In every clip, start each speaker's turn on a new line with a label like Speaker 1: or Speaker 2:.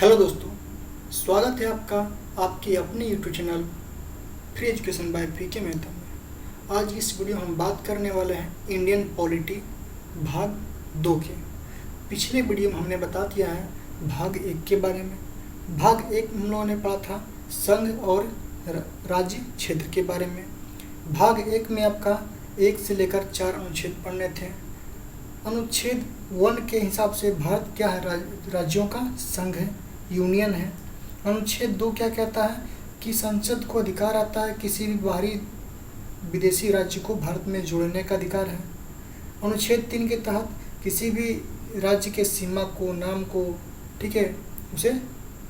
Speaker 1: Hello दोस्तों, स्वागत है आपका आपके अपने YouTube channel free education by PK Mehta में। आज इस वीडियो में हम बात करने वाले हैं इंडियन पॉलिटी भाग 2 के। पिछले वीडियो में हमने बता दिया है भाग 1 के बारे में। भाग 1 में हम लोगों ने पढ़ा था संघ और राज्य क्षेत्र के बारे में। भाग 1 में आपका 1 से लेकर 4 अनुच्छेद पढ़ने थे। अनुच्छेद 1 के हिसाब से भारत क्या है? राज्यों का संघ है, यूनियन है। अनुच्छेद 2 क्या कहता है कि संसद को अधिकार आता है किसी भी बाहरी विदेशी राज्य को भारत में जोड़ने का अधिकार है। अनुच्छेद 3 के तहत किसी भी राज्य के सीमा को, नाम को, ठीक है, उसे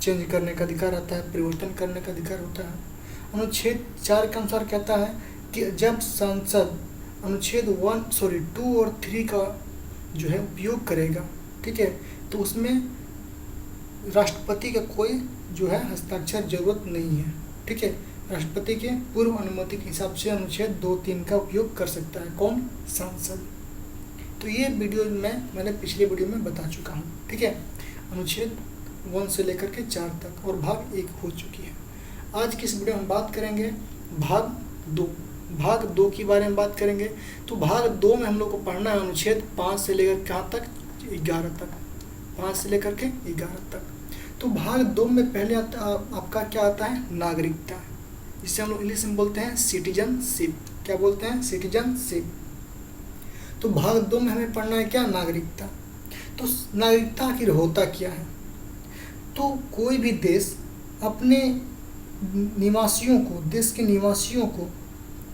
Speaker 1: चेंज करने का अधिकार आता है, परिवर्तन करने का अधिकार होता है। अनुच्छेद 4 के अनुसार कहता है कि जब संसद अनुच्छेद 2 और 3 का जो है उपयोग करेगा, ठीक है, तो उसमें राष्ट्रपति का कोई जो है हस्ताक्षर जरूरत नहीं है, ठीक है। राष्ट्रपति के पूर्व अनुमति के हिसाब से अनुच्छेद 2-3 का उपयोग कर सकता है कौन? सांसद। तो ये वीडियो मैंने पिछले वीडियो में बता चुका हूँ, ठीक है। अनुच्छेद 1 से लेकर के 4 तक और भाग 1 हो चुकी है। आज की इस वीडियो में हम बात करेंगे भाग 2। भाग 2 के बारे में बात करेंगे। तो भाग 2 में हम लोग को पढ़ना है अनुच्छेद 5 से लेकर कहाँ तक? 11 तक। 5 से लेकर के 11 तक। तो भाग 2 में पहले आपका क्या आता है? नागरिकता, जिसे हम लोग इंग्लिश में बोलते हैं सिटीजनशिप। क्या बोलते हैं? सिटीजनशिप। तो भाग 2 में हमें पढ़ना है क्या? नागरिकता। तो नागरिकता आखिर होता क्या है? तो कोई भी देश अपने निवासियों को, देश के निवासियों को,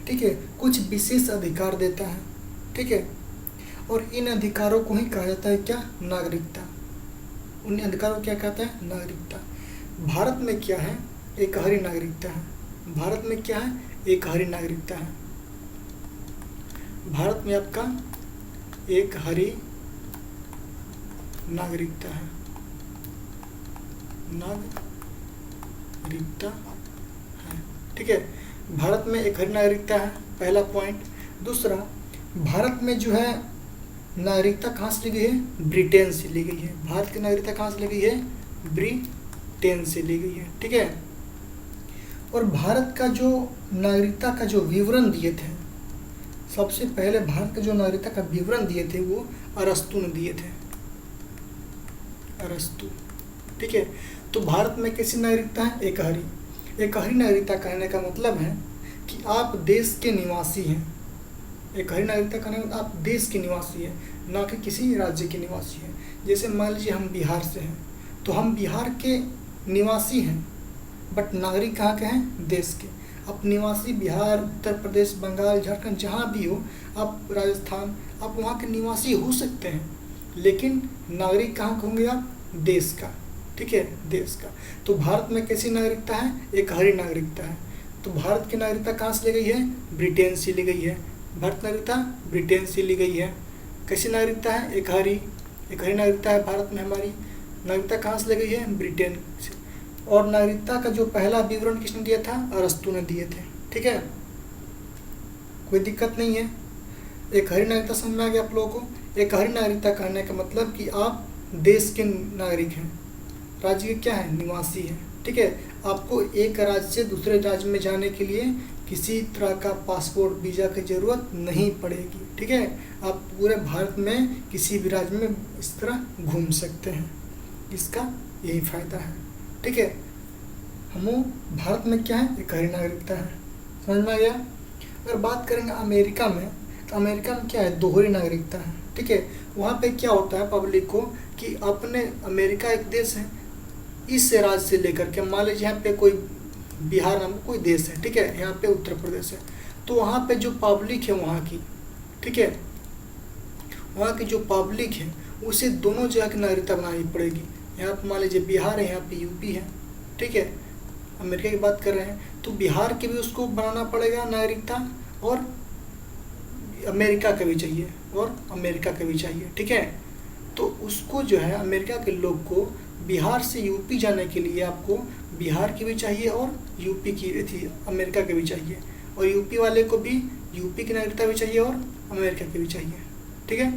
Speaker 1: ठीक है, कुछ विशेष अधिकार देता है, ठीक है, और इन अधिकारों को ही कहा जाता है क्या? नागरिकता। उन अधिकारों को क्या कहता है? नागरिकता। भारत में क्या है? एकहरी नागरिकता है। भारत में क्या है? एकहरी नागरिकता है। भारत में आपका एकहरी नागरिकता है। नागरिकता है, ठीक है। भारत में एकहरी नागरिकता है, पहला पॉइंट। दूसरा, भारत में जो है नागरिकता कहाँ से ली गई है? ब्रिटेन से ली गई है। भारत की नागरिकता कहाँ से ली गई है? ब्रिटेन से ली गई है, ठीक है। और भारत का जो नागरिकता का जो विवरण दिए थे, सबसे पहले भारत का जो नागरिकता का विवरण दिए थे वो अरस्तु ने दिए थे। अरस्तु, ठीक है। तो भारत में कैसी नागरिकता है? एकहरी। एकहरी नागरिकता कहने का मतलब है कि आप देश के निवासी हैं। एकहरी नागरिकता कहने का मतलब आप देश के निवासी हैं, ना कि किसी राज्य के निवासी हैं। जैसे मान लीजिए हम बिहार से हैं, तो हम बिहार के निवासी हैं, बट नागरिक कहाँ के हैं? देश के। आप निवासी बिहार, उत्तर प्रदेश, बंगाल, झारखंड, जहाँ भी हो, आप राजस्थान, आप वहाँ के निवासी हो सकते हैं, लेकिन नागरिक कहाँ के होंगे आप? देश का, ठीक है, देश का। तो भारत में कैसी नागरिकता है? एकहरी नागरिकता है। तो भारत की नागरिकता कहाँ से ली गई है? ब्रिटेन से ली गई है। भारत नागरिकता ब्रिटेन से ली गई है। कैसी नागरिकता है? एकहरी। एकहरी नागरिकता है भारत में हमारी। नागरिकता कहाँ से ली गई है? ब्रिटेन से। और नागरिकता का जो पहला विवरण किसने दिया था? अरस्तु ने दिए थे, ठीक है। कोई दिक्कत नहीं है। एकहरी नागरिकता समझ में आ गया आप लोगों को? एकहरी नागरिकता कहने का मतलब कि आप देश के नागरिक हैं, राज्य के क्या है? निवासी हैं, ठीक है। आपको एक राज्य से दूसरे राज्य में जाने के लिए किसी तरह का पासपोर्ट, वीज़ा की ज़रूरत नहीं पड़ेगी, ठीक है। आप पूरे भारत में किसी भी राज्य में इस तरह घूम सकते हैं। इसका यही फ़ायदा है, ठीक है। हम भारत में क्या है? एकहरी नागरिकता है। समझ में आ गया? अगर बात करेंगे अमेरिका में, तो अमेरिका में क्या है? दोहरी नागरिकता है, ठीक है। वहाँ पे क्या होता है पब्लिक को कि अपने, अमेरिका एक देश है, इस राज्य से लेकर के, मान लीजिए यहाँ पे कोई बिहार नाम का कोई देश है, ठीक है, यहाँ पे उत्तर प्रदेश है, तो वहाँ पे जो पब्लिक है वहाँ की, ठीक है, वहाँ की जो पब्लिक है उसे दोनों जगह की नागरिकता बनानी पड़ेगी। यहाँ पे मान लीजिए बिहार है, यहाँ पे यूपी है, ठीक है, अमेरिका की बात कर रहे हैं, तो बिहार के भी उसको बनाना पड़ेगा नागरिकता, और अमेरिका का भी चाहिए, और अमेरिका का भी चाहिए, ठीक है। तो उसको जो है अमेरिका के लोग को बिहार से यूपी जाने के लिए आपको बिहार की भी चाहिए और यूपी की थी, अमेरिका की भी चाहिए, और यूपी वाले को भी यूपी की नागरिकता भी चाहिए और अमेरिका की भी चाहिए, ठीक है।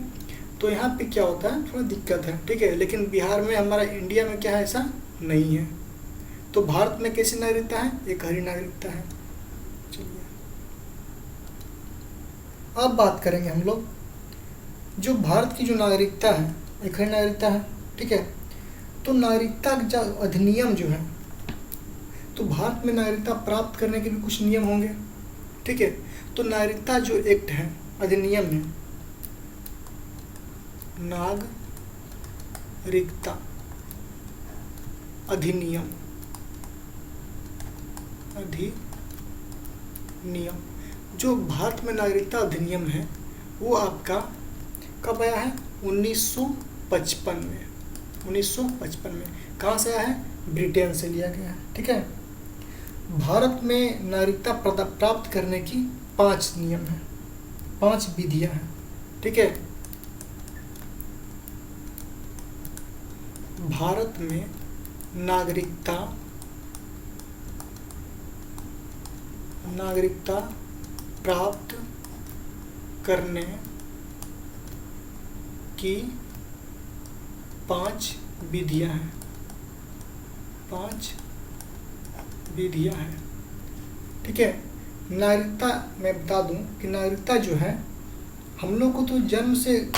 Speaker 1: तो यहाँ पे क्या होता है, थोड़ा दिक्कत है, ठीक है। लेकिन बिहार में, हमारा इंडिया में क्या है, ऐसा नहीं है। तो भारत में कैसी नागरिकता है? एक हरी नागरिकता है। चलिए अब बात करेंगे हम लोग जो भारत की जो नागरिकता है, एक हरी नागरिकता है, ठीक है। तो नागरिकता जो अधिनियम जो है, तो भारत में नागरिकता प्राप्त करने के भी कुछ नियम होंगे, ठीक है। तो नागरिकता जो एक्ट है, अधिनियम है, नागरिकता अधिनियम जो भारत में नागरिकता अधिनियम है वो आपका कब आया है? 1955 में। 1955 में कहाँ से आया है? ब्रिटेन से लिया गया है, ठीक है। भारत में नागरिकता प्राप्त करने की 5 नियम हैं, 5 विधियां हैं, ठीक है। भारत में नागरिकता प्राप्त करने की 5 विधियां हैं, 5 विधियां हैं, ठीक है। नागरिकता मैं बता दूं कि नागरिकता जो है हम लोग को तो जन्म से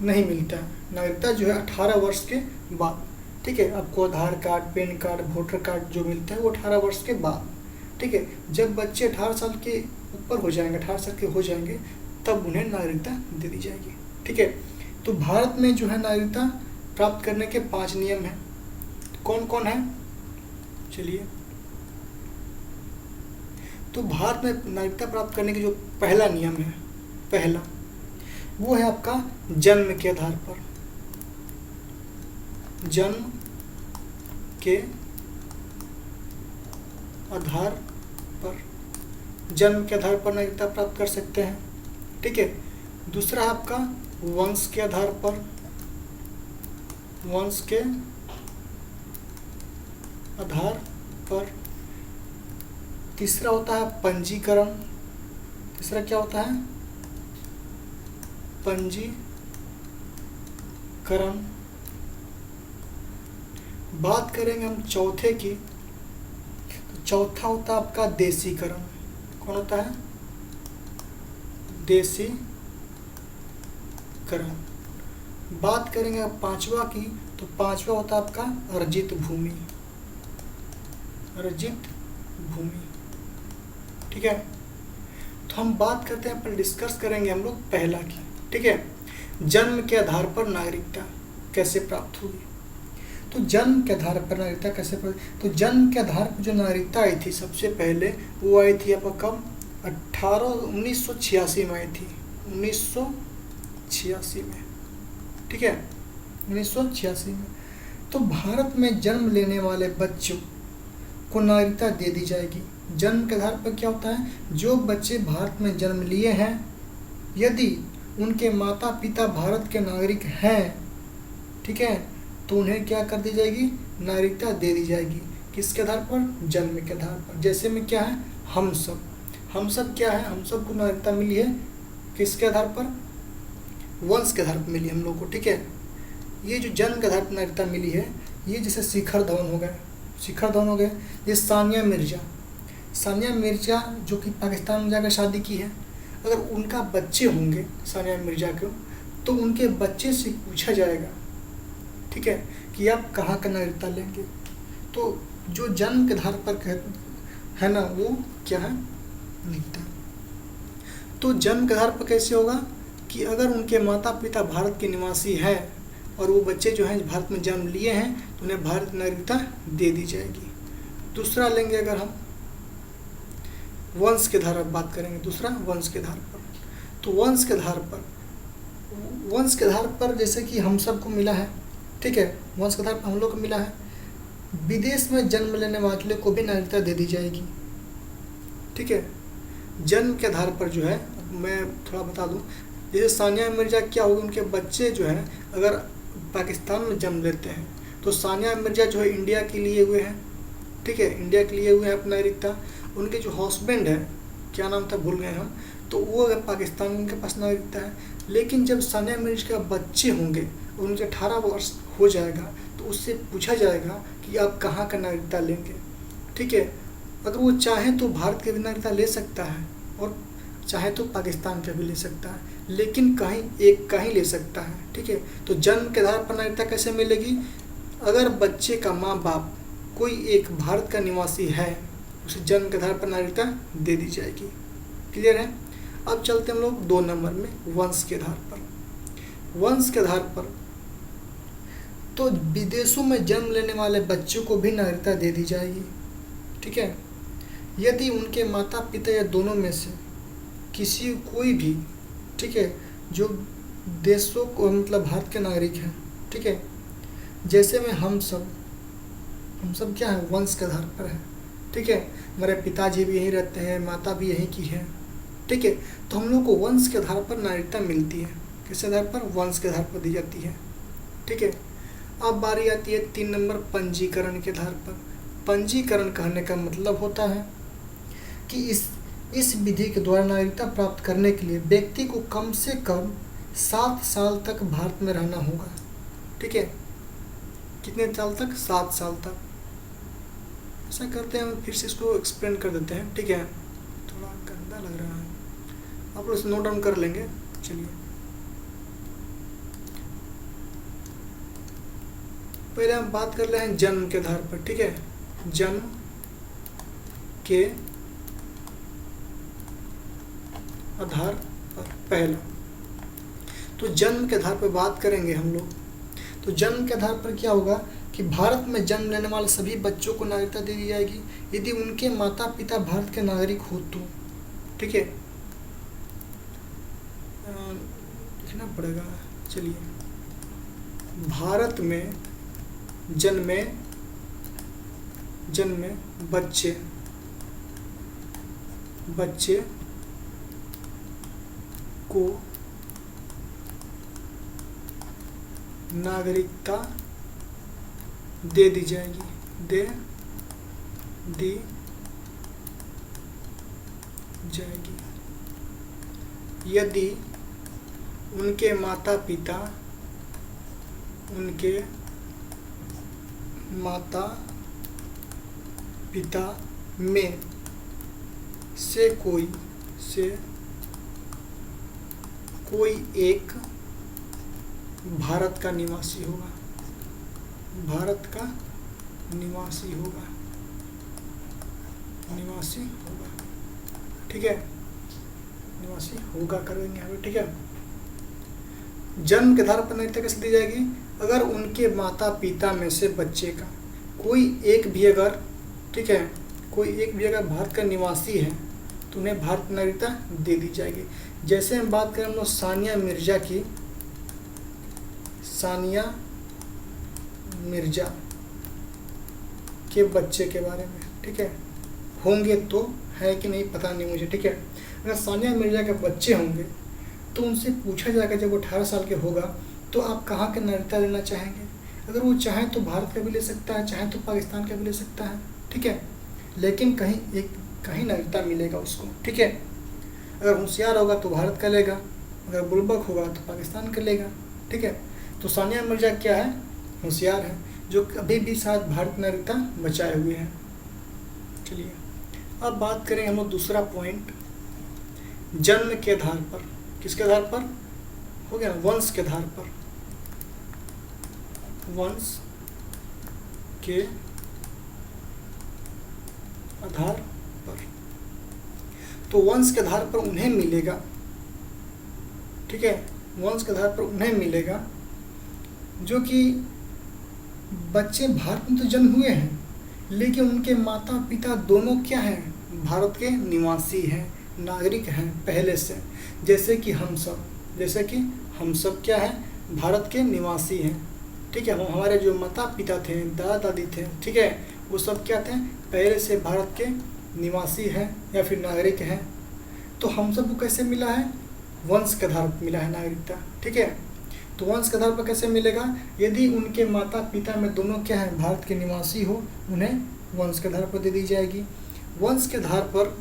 Speaker 1: नहीं मिलता है। नागरिकता जो है 18 वर्ष के बाद, ठीक है। आपको Aadhaar card, PAN card, voter card जो मिलता है वो 18 वर्ष के बाद, ठीक है। जब बच्चे 18 साल के ऊपर हो जाएंगे, 18 साल के हो जाएंगे, तब उन्हें नागरिकता दे दी जाएगी, ठीक है। तो भारत में जो है नागरिकता प्राप्त करने के 5 नियम हैं। कौन कौन है? चलिए, तो भारत में नागरिकता प्राप्त करने के जो पहला नियम है, पहला वो है आपका जन्म के आधार पर। जन्म के आधार पर, जन्म के आधार पर नागरिकता प्राप्त कर सकते हैं, ठीक है। दूसरा है आपका वंश के आधार पर, वंश के आधार पर। तीसरा होता है पंजीकरण। तीसरा क्या होता है? पंजीकरण। बात करेंगे हम चौथे की, तो चौथा होता है आपका देशीकरण। कौन होता है? देशीकरण। बात करेंगे पांचवा की, तो पांचवा होता है आपका अर्जित भूमि। अर्जित भूमि, ठीक है। तो हम बात करते हैं, पर डिस्कस करेंगे हम लोग पहला की, ठीक है। जन्म के आधार पर नागरिकता कैसे प्राप्त हुई? तो जन्म के आधार पर नागरिकता कैसे प्राप्त? तो जन्म के आधार पर जो नागरिकता आई थी सबसे पहले, वो आई थी आपका कब? 1986 में आई थी। 1986 में, ठीक है, 1986 में। तो भारत में जन्म लेने वाले बच्चों को नागरिकता दे दी जाएगी। जन्म के आधार पर क्या होता है? जो बच्चे भारत में जन्म लिए हैं, यदि उनके माता पिता भारत के नागरिक हैं, ठीक है, तो उन्हें क्या कर दी जाएगी? नागरिकता दे दी जाएगी। किसके आधार पर? जन्म के आधार पर। जैसे में क्या है? हम सब क्या है? हम सब को नागरिकता मिली है किसके आधार पर? वंश के आधार पर मिली हम लोग को, ठीक है। ये जो जन्म के आधार पर नागरिकता मिली है, ये जैसे शिखर धवन हो गए, ये सानिया मिर्जा जो कि पाकिस्तान में जाकर शादी की है, अगर उनका बच्चे होंगे सानिया मिर्जा को, तो उनके बच्चे से पूछा जाएगा, ठीक है, कि आप कहाँ का नागरिकता लेंगे। तो जो जन्म के आधार पर है ना, वो क्या है? नागरिकता। तो जन्म के आधार पर कैसे होगा कि अगर उनके माता पिता भारत के निवासी हैं और वो बच्चे जो हैं भारत में जन्म लिए हैं, तो उन्हें भारत नागरिकता दे दी जाएगी। दूसरा लेंगे अगर हम वंश के आधार पर बात करेंगे, दूसरा वंश के आधार पर। तो वंश के आधार पर जैसे कि हम सबको मिला है, ठीक है, वंश के आधार पर हम लोग को मिला है। विदेश में जन्म लेने वाले को भी नागरिकता दे दी जाएगी, ठीक है। जन्म के आधार पर जो है, मैं थोड़ा बता दूं, जैसे सानिया मिर्जा क्या होगी, उनके बच्चे जो हैं अगर पाकिस्तान में जन्म लेते हैं, तो सानिया मिर्जा जो है इंडिया के लिए हुए हैं, ठीक है, इंडिया के लिए हुए हैं अपना नागरिकता। उनके जो हस्बैंड है, क्या नाम था भूल गए हम, तो वो अगर पाकिस्तान में उनके पास नागरिकता है। लेकिन जब सानिया मिर्जा के बच्चे होंगे, उनके 18 वर्ष हो जाएगा, तो तो उससे पूछा जाएगा कि आप कहाँ का नागरिकता लेंगे। ठीक है, अगर वो चाहे तो भारत की भी नागरिकता ले सकता है और चाहे तो पाकिस्तान का भी ले सकता है, लेकिन कहीं एक का ही ले सकता है। ठीक है, तो जन्म के आधार पर नागरिकता कैसे मिलेगी? अगर बच्चे का माँ बाप कोई एक भारत का निवासी है, उसे जन्म के आधार पर नागरिकता दे दी जाएगी। क्लियर है? अब चलते हम लोग 2 नंबर में, वंश के आधार पर। वंश के आधार पर तो विदेशों में जन्म लेने वाले बच्चों को भी नागरिकता दे दी जाएगी। ठीक है, यदि उनके माता पिता या दोनों में से किसी कोई भी, ठीक है, जो देशों को मतलब भारत के नागरिक हैं, ठीक है, जैसे में हम सब क्या है, वंश के आधार पर है। ठीक है, हमारे पिताजी भी यहीं रहते हैं, माता भी यहीं की है। ठीक है, तो हम लोग को वंश के आधार पर नागरिकता मिलती है। किस आधार पर? वंश के आधार पर दी जाती है। ठीक है, अब बारी आती है 3 नंबर, पंजीकरण के आधार पर। पंजीकरण कहने का मतलब होता है कि इस विधि के द्वारा नागरिकता प्राप्त करने के लिए व्यक्ति को कम से कम 7 साल तक भारत में रहना होगा। ठीक है, कितने साल तक? 7 साल तक। ऐसा करते हैं, हम फिर से इसको एक्सप्लेन कर देते हैं। ठीक है, थोड़ा गंदा लग रहा है, आप लोग इसे नोट डाउन कर लेंगे। चलिए, पहले हम बात कर रहे हैं जन्म के आधार पर। ठीक है, जन्म के आधार पर पहला, तो जन्म के आधार पर बात करेंगे हम लोग। तो जन्म के आधार पर क्या होगा कि भारत में जन्म लेने वाले सभी बच्चों को नागरिकता दे दी जाएगी यदि उनके माता पिता भारत के नागरिक हो तो। ठीक है, लिखना पड़ेगा। चलिए, भारत में जन्मे बच्चे को नागरिकता दे दी जाएगी, दे दी जाएगी यदि उनके माता पिता में से कोई एक भारत का निवासी होगा। ठीक है, निवासी होगा कर देंगे यहाँ पे। ठीक है, जन्म के आधार पर नागरिकता कैसे दी जाएगी? अगर उनके माता पिता में से बच्चे का कोई एक भी अगर, ठीक है, कोई एक भी अगर भारत का निवासी है तो उन्हें भारत की नागरिकता दे दी जाएगी। जैसे हम बात करें हम लोग सानिया मिर्जा के बच्चे के बारे में। ठीक है, होंगे तो, है कि नहीं पता नहीं मुझे। ठीक है, अगर सानिया मिर्जा के बच्चे होंगे तो उनसे पूछा जाएगा जब वो 18 साल के होगा तो आप कहाँ के नागरिकता लेना चाहेंगे। अगर वो चाहे तो भारत का भी ले सकता है, चाहे तो पाकिस्तान का भी ले सकता है। ठीक है, लेकिन कहीं नागरिकता मिलेगा उसको। ठीक है, अगर होशियार होगा तो भारत का लेगा, अगर बुड़बक होगा तो पाकिस्तान का लेगा। ठीक है, तो सानिया मिर्जा क्या है? होशियार है, जो अभी भी शायद भारत नागरिकता बचाए हुए हैं। चलिए, अब बात करें हम लोग दूसरा पॉइंट, जन्म के आधार पर। किसके आधार पर हो गया? वंश के आधार पर। वंश के आधार पर, तो वंश के आधार पर उन्हें मिलेगा। ठीक है, वंश के आधार पर उन्हें मिलेगा जो कि बच्चे भारत में तो जन्म हुए हैं लेकिन उनके माता पिता दोनों क्या हैं? भारत के निवासी हैं, नागरिक हैं पहले से। जैसे कि हम सब क्या है? भारत के निवासी हैं। ठीक है, हमारे जो माता पिता थे, दादा दादी थे, ठीक है, वो सब क्या थे? पहले से भारत के निवासी हैं या फिर नागरिक हैं। तो हम सबको कैसे मिला है? वंश के आधार पर मिला है नागरिकता। ठीक है, तो वंश के आधार पर कैसे मिलेगा? यदि उनके माता पिता में दोनों क्या है? भारत के निवासी हो, उन्हें वंश के आधार पर दे दी जाएगी। वंश के आधार पर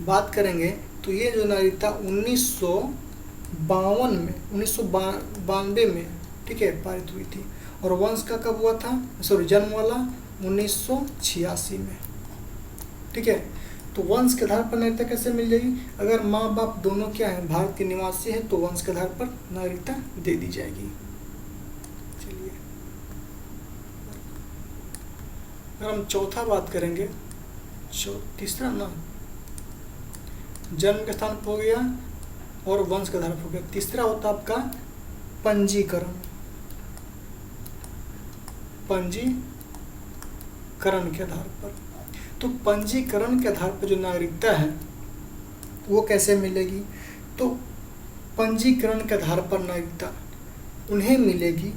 Speaker 1: बात करेंगे तो ये जो नागरिकता 1992 में, 1992 में, ठीक है, पारित हुई थी और वंश का कब हुआ था, सॉरी जन्म वाला 1986 में। ठीक है, तो वंश के आधार पर नागरिकता कैसे मिल जाएगी, अगर माँ बाप दोनों क्या है भारत के निवासी है तो वंश के आधार पर नागरिकता दे दी जाएगी। चलिए अगर हम चौथा बात करेंगे, तीसरा ना, जन्म के स्थान पर हो गया और वंश के आधार पर हो गया। तीसरा होता है आपका पंजीकरण। पंजीकरण के आधार पर, तो पंजीकरण के आधार पर जो नागरिकता है वो कैसे मिलेगी, तो पंजीकरण के आधार पर नागरिकता उन्हें मिलेगी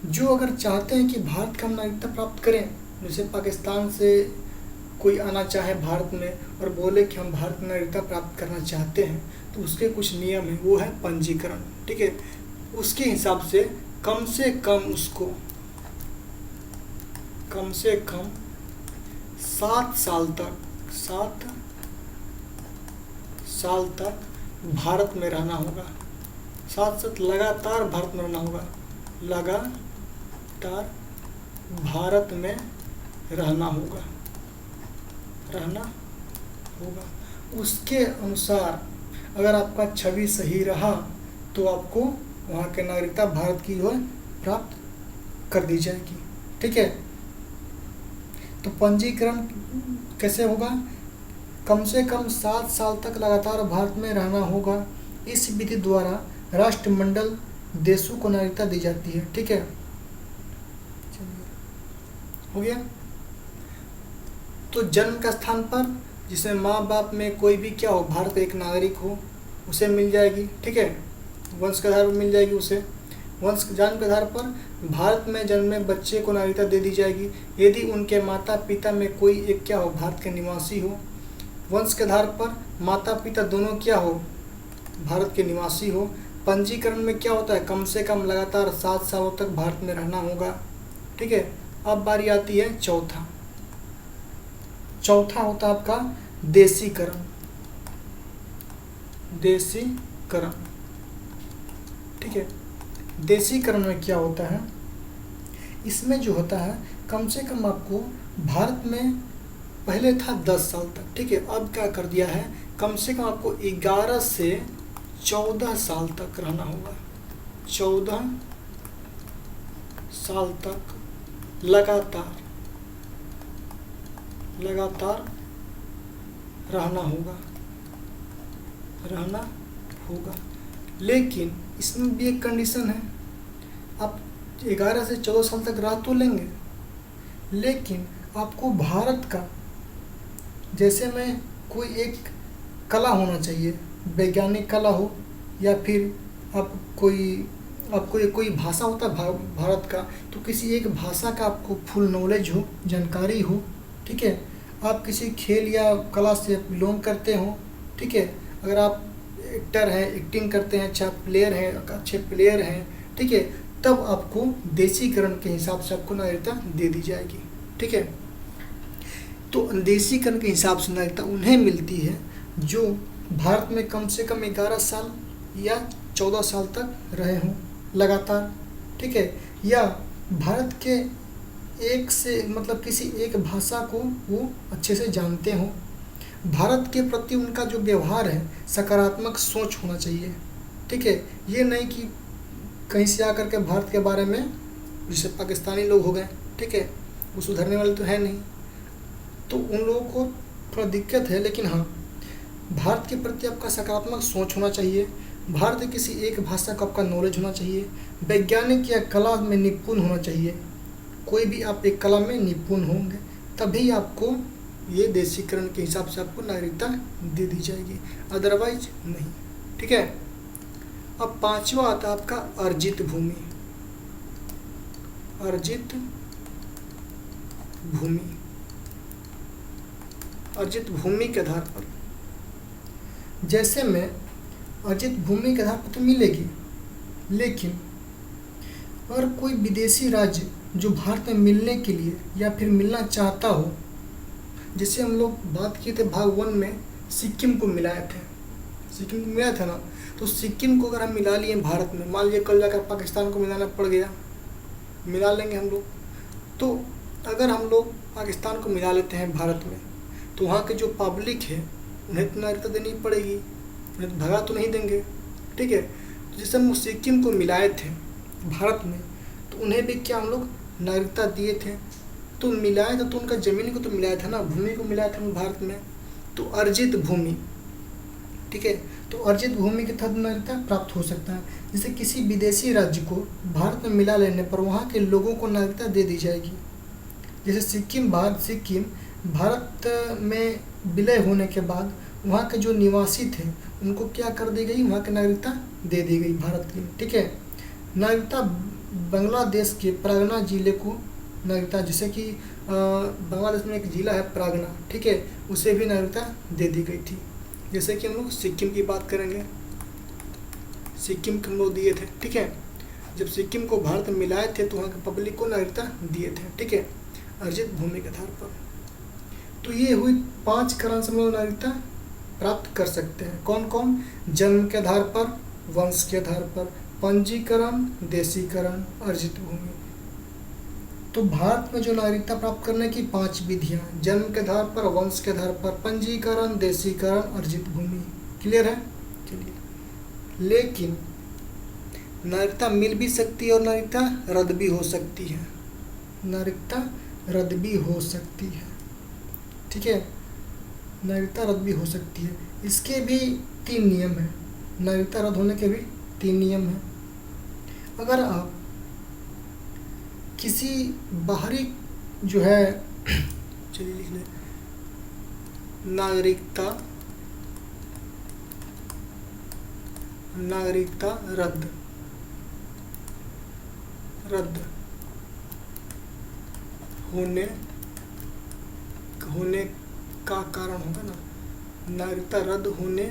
Speaker 1: जो अगर चाहते हैं कि भारत का हम नागरिकता प्राप्त करें। जैसे पाकिस्तान से कोई आना चाहे भारत में और बोले कि हम भारत में नागरिकता प्राप्त करना चाहते हैं, तो उसके कुछ नियम हैं, वो है पंजीकरण। ठीक है, उसके हिसाब से कम उसको कम से कम 7 साल तक भारत में रहना होगा। 7 साल लगातार भारत में रहना होगा, लगातार भारत में रहना होगा। उसके अनुसार अगर आपका छवि सही रहा तो आपको वहाँ के नागरिकता भारत की जो है प्राप्त कर दी जाएगी। ठीक है, तो पंजीकरण कैसे होगा, कम से कम 7 साल तक लगातार भारत में रहना होगा। इस विधि द्वारा राष्ट्रमंडल देशों को नागरिकता दी जाती है। ठीक है, हो गया। तो जन्म का स्थान पर जिसमें माँ बाप में कोई भी क्या हो, भारत का एक नागरिक हो, उसे मिल जाएगी। ठीक है, वंश के आधार पर मिल जाएगी उसे। वंश जन्म के आधार पर भारत में जन्मे बच्चे को नागरिकता दे दी जाएगी यदि उनके माता पिता में कोई एक क्या हो, भारत के निवासी हो। वंश के आधार पर माता पिता दोनों क्या हो, भारत के निवासी हो। पंजीकरण में क्या होता है, कम से कम लगातार 7 सालों तक भारत में रहना होगा। ठीक है, अब बारी आती है चौथा होता है आपका देशीकरण। ठीक है, देशीकरण में क्या होता है, इसमें जो होता है कम से कम आपको भारत में पहले था 10 साल तक। ठीक है, अब क्या कर दिया है, कम से कम आपको 11 से 14 साल तक रहना होगा। 14 साल तक लगातार रहना होगा। लेकिन इसमें भी एक कंडीशन है, आप 11 से 14 साल तक रह तो लेंगे, लेकिन आपको भारत का जैसे में कोई एक कला होना चाहिए, वैज्ञानिक कला हो या फिर आपको कोई भाषा होता है भारत का, तो किसी एक भाषा का आपको फुल नॉलेज हो, जानकारी हो। ठीक है, आप किसी खेल या कला से बिलोंग करते हो। ठीक है, अगर आप एक्टर हैं, एक्टिंग करते हैं, अच्छे प्लेयर हैं। ठीक है, तब आपको देशीकरण के हिसाब से आपको नागरिकता दे दी जाएगी। ठीक है, तो देशीकरण के हिसाब से नागरिकता उन्हें मिलती है जो भारत में कम से कम 11 साल या 14 साल तक रहे हों लगातार। ठीक है, या भारत के किसी एक भाषा को वो अच्छे से जानते हों। भारत के प्रति उनका जो व्यवहार है सकारात्मक सोच होना चाहिए। ठीक है, ये नहीं कि कहीं से आकर के भारत के बारे में, जैसे पाकिस्तानी लोग हो गए, ठीक है, वो सुधरने वाले तो है नहीं, तो उन लोगों को थोड़ा दिक्कत है। लेकिन हाँ, भारत के प्रति आपका सकारात्मक सोच होना चाहिए। भारत की किसी एक भाषा का आपका नॉलेज होना चाहिए। वैज्ञानिक या कला में निपुण होना चाहिए। कोई भी आप एक कला में निपुण होंगे तभी आपको ये देशीकरण के हिसाब से आपको नागरिकता दे दी जाएगी, अदरवाइज नहीं। ठीक है, अब पांचवा आता है आपका अर्जित भूमि। अर्जित भूमि के आधार पर, जैसे में अर्जित भूमि के आधार पर तो मिलेगी, लेकिन अगर कोई विदेशी राज्य जो भारत में मिलने के लिए या फिर मिलना चाहता हो, जैसे हम लोग बात किए थे भाग 1 में सिक्किम को मिलाया था ना, तो सिक्किम को अगर हम मिला लिए भारत में, मान लीजिए कल जाकर पाकिस्तान को मिलाना पड़ गया, मिला लेंगे हम लोग। तो अगर हम लोग पाकिस्तान को मिला लेते हैं भारत में, तो वहाँ के जो पब्लिक है उन्हें तो नागरिकता देनी पड़ेगी, उन्हें तो भगा तो नहीं देंगे, ठीक है। तो जैसे हम सिक्किम को मिलाए थे भारत में, तो उन्हें भी क्या हम लोग नागरिकता दिए थे। तो मिलाया था तो उनका ज़मीन को तो मिलाया था ना, भूमि को मिलाया था भारत में, तो अर्जित भूमि, ठीक है। तो अर्जित भूमि के तहत नागरिकता प्राप्त हो सकता है। जैसे किसी विदेशी राज्य को भारत में मिला लेने पर वहाँ के लोगों को नागरिकता दे दी जाएगी। जैसे सिक्किम भारत में विलय होने के बाद वहाँ के जो निवासी थे उनको क्या कर दी गई, वहाँ की नागरिकता दे दी गई भारत की, ठीक है। नागरिकता बांग्लादेश के परगना जिले को नागरिकता, जैसे कि बांग्लादेश में एक ज़िला है परगना, ठीक है, उसे भी नागरिकता दे दी गई थी। जैसे कि हम लोग सिक्किम की बात करेंगे, सिक्किम को हम लोग दिए थे, ठीक है। जब सिक्किम को भारत में मिलाए थे तो वहाँ के पब्लिक को नागरिकता दिए थे, ठीक है, अर्जित भूमि के आधार पर। तो ये हुई 5 कारण से हम लोग नागरिकता प्राप्त कर सकते हैं। कौन कौन? जन्म के आधार पर, वंश के आधार पर, पंजीकरण, देशीकरण, अर्जित भूमि। तो भारत में जो नागरिकता प्राप्त करने की 5 विधियाँ, जन्म के आधार पर, वंश के आधार पर, पंजीकरण, देशीकरण, अर्जित भूमि। क्लियर है? चलिए, लेकिन नागरिकता मिल भी सकती है और नागरिकता रद्द भी हो सकती है, नागरिकता रद्द भी हो सकती है, ठीक है, नागरिकता रद्द भी हो सकती है। इसके भी 3 नियम हैं, नागरिकता रद्द होने के भी 3 नियम हैं। अगर आप किसी बाहरी जो है, चलिए लिख लें, नागरिकता रद्द होने का कारण होगा ना, नागरिकता रद्द होने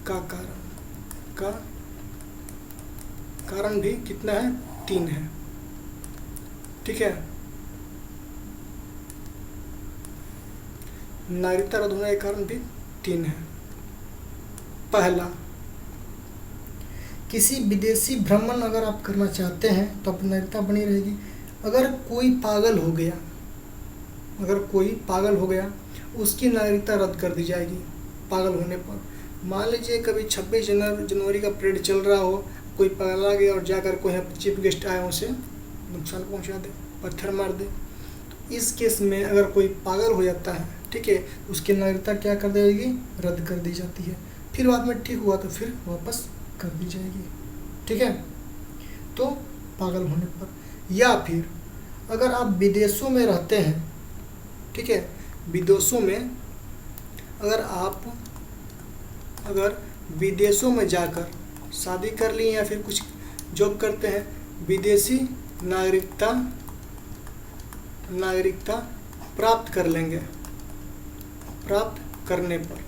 Speaker 1: का कारण भी कितना है? 3 है, ठीक है। नागरिकता रद्द होने के कारण भी 3 है। पहला, किसी विदेशी भ्रमण अगर आप करना चाहते हैं तो अपनी नागरिकता बनी रहेगी। अगर कोई पागल हो गया उसकी नागरिकता रद्द कर दी जाएगी पागल होने पर। मान लीजिए कभी 26 जनवरी का परेड चल रहा हो, कोई पगला गया और जाकर कोई चीफ गेस्ट आया उसे नुकसान पहुंचा दे, पत्थर मार दे, तो इस केस में अगर कोई पागल हो जाता है, ठीक है, उसकी नागरिकता क्या कर दी जाएगी? रद्द कर दी जाती है। फिर बाद में ठीक हुआ तो फिर वापस कर दी जाएगी, ठीक है। तो पागल होने पर, या फिर अगर आप विदेशों में रहते हैं, ठीक है, विदेशों में अगर विदेशों में जाकर शादी कर ली या फिर कुछ जॉब करते हैं, विदेशी नागरिकता प्राप्त कर लेंगे। प्राप्त करने पर,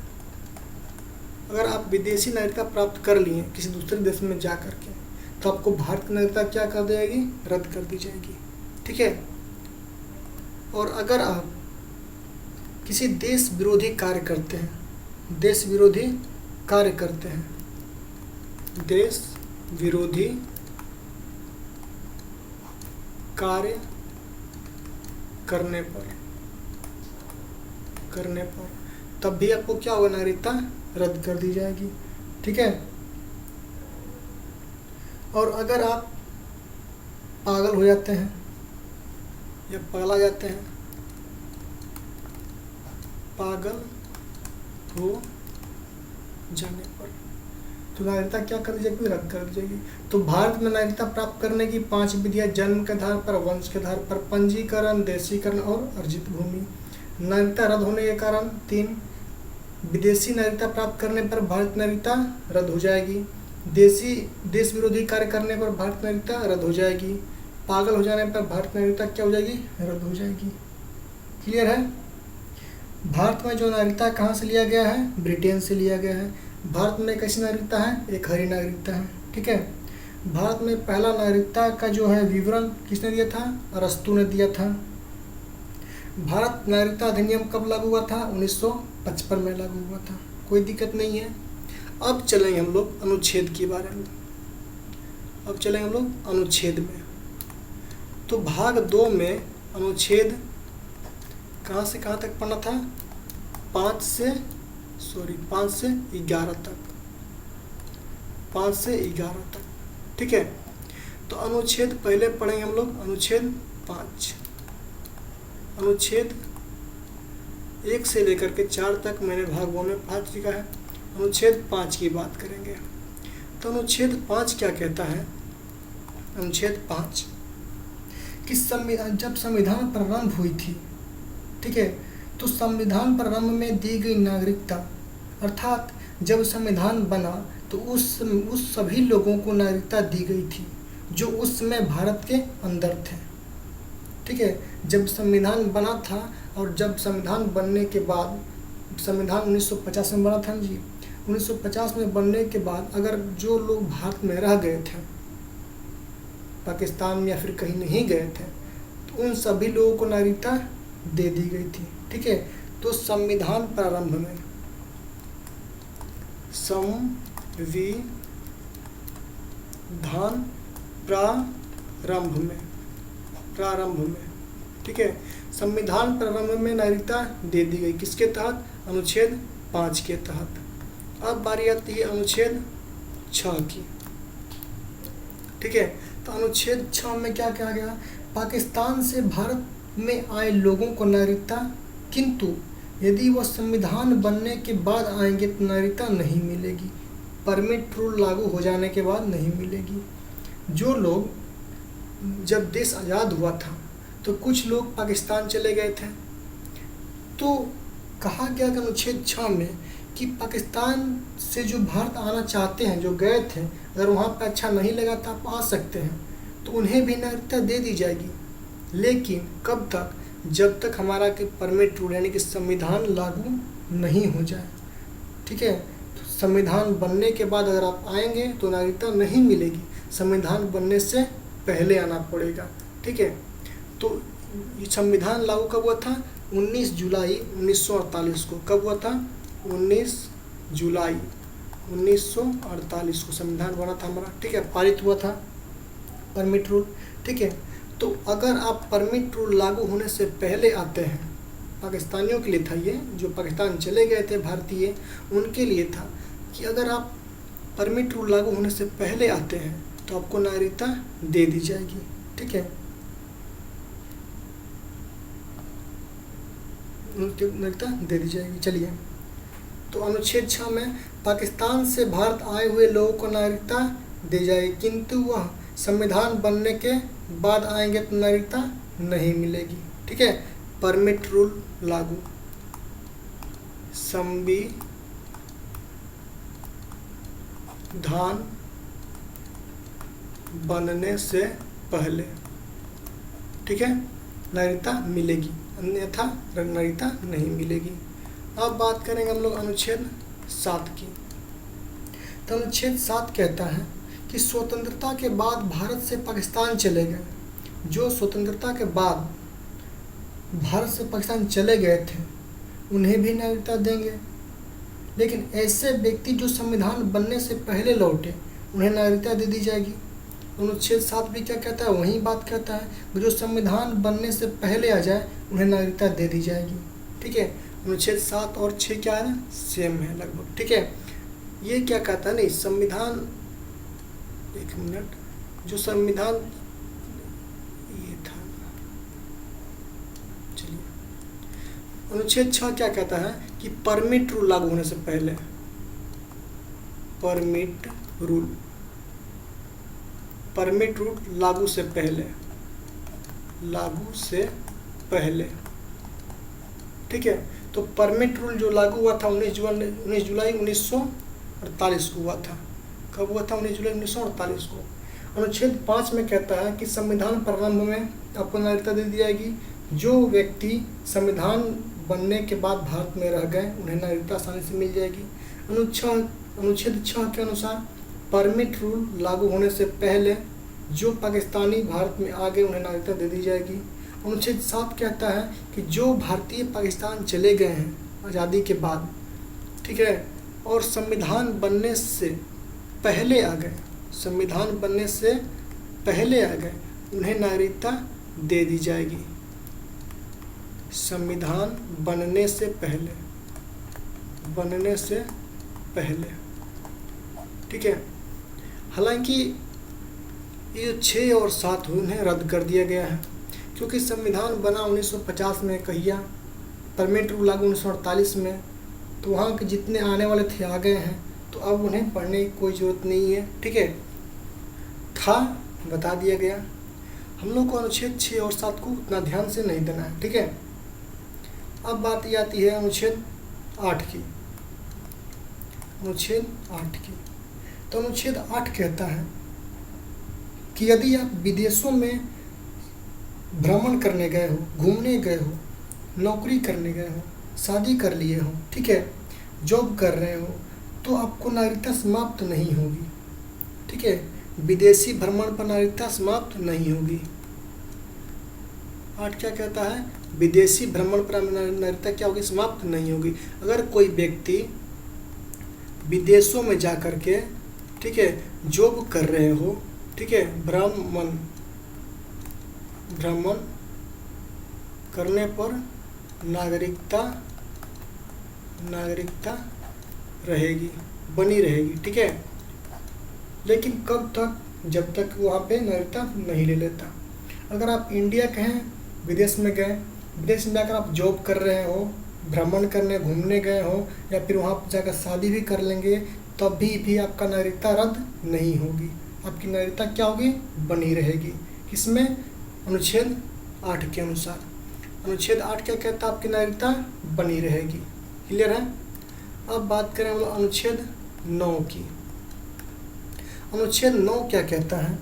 Speaker 1: अगर आप विदेशी नागरिकता प्राप्त कर लिए किसी दूसरे देश में जा कर के, तो आपको भारत की नागरिकता क्या कर दी जाएगी? रद्द कर दी जाएगी, ठीक है। और अगर आप किसी देश विरोधी कार्य करते हैं, देश विरोधी कार्य करने पर तब भी आपको क्या होगा? नागरिकता रद्द कर दी जाएगी, ठीक है। और अगर आप पागल हो जाते हैं या पगला जाते हैं, पागल हो जाने पर, तो नागरिकता क्या कर दी जाएगी? रद्द कर दी जाएगी। तो भारत में नागरिकता प्राप्त करने की 5 विधियाँ, जन्म के आधार पर, वंश के आधार पर, पंजीकरण, देशीकरण और अर्जित भूमि। नागरिकता रद्द होने के कारण 3, विदेशी नागरिकता प्राप्त करने पर भारत नागरिकता रद्द हो जाएगी, देश विरोधी कार्य करने पर भारत नागरिकता रद्द हो जाएगी, पागल हो जाने पर भारत नागरिकता क्या हो जाएगी? रद्द हो जाएगी। क्लियर है? भारत में जो नागरिकता कहाँ से लिया गया है? ब्रिटेन से लिया गया है। भारत में कैसी नागरिकता है? एक हरी नागरिकता है, ठीक है। भारत में पहला नागरिकता का जो है विवरण किसने दिया था? अरस्तु ने दिया था। भारत नागरिकता अधिनियम कब लागू हुआ था? 1955 में लागू हुआ था। कोई दिक्कत नहीं है। अब चलेंगे हम लोग अनुच्छेद के बारे में। अब चलेंगे हम लोग अनुच्छेद में। तो भाग 2 में अनुच्छेद कहाँ से कहाँ तक पढ़ना था? 5 से 11 तक, 5 से 11 तक। ठीक है, तो अनुच्छेद पहले पढ़ेंगे हम लोग, अनुच्छेद 5। अनुच्छेद 1 से लेकर के 4 तक मैंने भाग 1 में पढ़ चुका है। अनुच्छेद 5 की बात करेंगे। तो अनुच्छेद 5 क्या कहता है? अनुच्छेद 5 कि जब संविधान प्रारंभ हुई थी, ठीक है, तो संविधान प्रारंभ में दी गई नागरिकता, अर्थात जब संविधान बना तो उस सभी लोगों को नागरिकता दी गई थी जो उस समय भारत के अंदर थे। ठीक है, जब संविधान बना था और जब संविधान बनने के बाद, संविधान 1950 में बना था जी, 1950 में बनने के बाद अगर जो लोग भारत में रह गए थे, पाकिस्तान में या फिर कहीं नहीं गए थे, तो उन सभी लोगों को नागरिकता दे दी गई थी। ठीक है, तो संविधान प्रारंभ में, संविधान प्रारंभ में, ठीक है, संविधान प्रारंभ में नागरिकता दे दी गई। किसके तहत? अनुच्छेद 5 के तहत। अब बारी आती है अनुच्छेद 6 की। ठीक है, तो अनुच्छेद 6 में क्या कहा गया? पाकिस्तान से भारत में आए लोगों को नागरिकता, किंतु यदि वह संविधान बनने के बाद आएंगे तो नागरिकता नहीं मिलेगी। परमिट रूल लागू हो जाने के बाद नहीं मिलेगी। जो लोग, जब देश आज़ाद हुआ था तो कुछ लोग पाकिस्तान चले गए थे, तो कहा गया कि अनुच्छेद 6 में कि पाकिस्तान से जो भारत आना चाहते हैं, जो गए थे, अगर वहाँ पर अच्छा नहीं लगा तो आप आ सकते हैं, तो उन्हें भी नागरिकता दे दी जाएगी। लेकिन कब तक? जब तक हमारा कि परमिट रूल यानी कि संविधान लागू नहीं हो जाए। ठीक है, तो संविधान बनने के बाद अगर आप आएंगे तो नागरिकता नहीं मिलेगी, संविधान बनने से पहले आना पड़ेगा। ठीक है, तो ये संविधान लागू कब हुआ था? 19 जुलाई 1948 को। कब हुआ था? 19 जुलाई 1948 को संविधान बना था हमारा। ठीक है, पारित हुआ था परमिट रूल। ठीक है, तो अगर आप परमिट रूल लागू होने से पहले आते हैं, पाकिस्तानियों के लिए था ये, जो पाकिस्तान चले गए थे भारतीय, उनके लिए था कि अगर आप परमिट रूल लागू होने से पहले आते हैं तो आपको नागरिकता दे दी जाएगी। ठीक है, नागरिकता दे दी जाएगी। चलिए, तो अनुच्छेद 6 में पाकिस्तान से भारत आए हुए लोगों को नागरिकता दी जाएगी, किंतु वह संविधान बनने के बाद आएंगे तो नागरिकता नहीं मिलेगी। ठीक है, परमिट रूल लागू, संविधान बनने से पहले, ठीक है, नागरिकता मिलेगी, अन्यथा नागरिकता नहीं मिलेगी। अब बात करेंगे हम लोग अनुच्छेद 7 की। तो अनुच्छेद 7 कहता है कि स्वतंत्रता के बाद भारत से पाकिस्तान चले गए, जो स्वतंत्रता के बाद भारत से पाकिस्तान चले गए थे, उन्हें भी नागरिकता देंगे। लेकिन ऐसे व्यक्ति जो संविधान बनने से पहले लौटे, उन्हें नागरिकता दे दी जाएगी। अनुच्छेद 7 भी क्या कहता है? वही बात कहता है, जो संविधान बनने से पहले आ जाए उन्हें नागरिकता दे दी जाएगी। ठीक है, अनुच्छेद 7 और 6 क्या है? सेम है लगभग। ठीक है, ये क्या कहता है? नहीं, संविधान, एक मिनट, जो संविधान ये था, चलिए, अनुच्छेद 6 क्या कहता है कि परमिट रूल लागू होने से पहले, परमिट रूल लागू से पहले, ठीक है, तो परमिट रूल जो लागू हुआ था 19 जुलाई 1948 को हुआ था। कब हुआ था? 19 जुलाई 1948 को। अनुच्छेद 5 में कहता है कि संविधान प्रारंभ में आपको नागरिकता दे दी जाएगी। जो व्यक्ति संविधान बनने के बाद भारत में रह गए, उन्हें नागरिकता आसानी से मिल जाएगी। अनुच्छेद 6 के अनुसार परमिट रूल लागू होने से पहले जो पाकिस्तानी भारत में आ गए, उन्हें नागरिकता दे दी जाएगी। अनुच्छेद 7 कहता है कि जो भारतीय पाकिस्तान चले गए हैं आज़ादी के बाद, ठीक है, और संविधान बनने से पहले आ गए, उन्हें नागरिकता दे दी जाएगी संविधान बनने से पहले। ठीक है। हालांकि ये 6 और 7 उन्हें रद्द कर दिया गया है, क्योंकि संविधान बना 1950 में कहिया, परमानेंट रूल लागू 1948 में, तो वहाँ के जितने आने वाले थे आ गए हैं, तो अब उन्हें पढ़ने की कोई ज़रूरत नहीं है। ठीक है, था बता दिया गया। हम लोग को अनुच्छेद 6 और 7 को उतना ध्यान से नहीं देना है। ठीक है। अब बात ये आती है अनुच्छेद 8 की। अनुच्छेद 8 की, तो अनुच्छेद 8 कहता है कि यदि आप विदेशों में भ्रमण करने गए हो, घूमने गए हो, नौकरी करने गए हो, शादी कर लिए हो, ठीक है, जॉब कर रहे हो, तो आपको नागरिकता समाप्त नहीं होगी। ठीक है, विदेशी भ्रमण पर नागरिकता समाप्त नहीं होगी। 8 क्या कहता है? विदेशी भ्रमण पर नागरिकता क्या होगी? समाप्त नहीं होगी। अगर कोई व्यक्ति विदेशों में जा कर के, ठीक है, जॉब कर रहे हो, ठीक है, भ्रमण करने पर नागरिकता रहेगी, बनी रहेगी। ठीक है, लेकिन कब तक? जब तक वहाँ पे नागरिकता नहीं ले लेता। अगर आप इंडिया के हैं, विदेश में गए, विदेश में जाकर आप जॉब कर रहे हो, भ्रमण करने घूमने गए हो, या फिर वहाँ पर जाकर शादी भी कर लेंगे, तभी भी आपका नागरिकता रद्द नहीं होगी। आपकी नागरिकता क्या होगी? बनी रहेगी। किसमें? अनुच्छेद 8 के अनुसार। अनुच्छेद 8 क्या कहता है? आपकी नागरिकता बनी रहेगी। क्लियर है? अब बात करें हम लोग अनुच्छेद 9 की। अनुच्छेद 9 क्या कहता है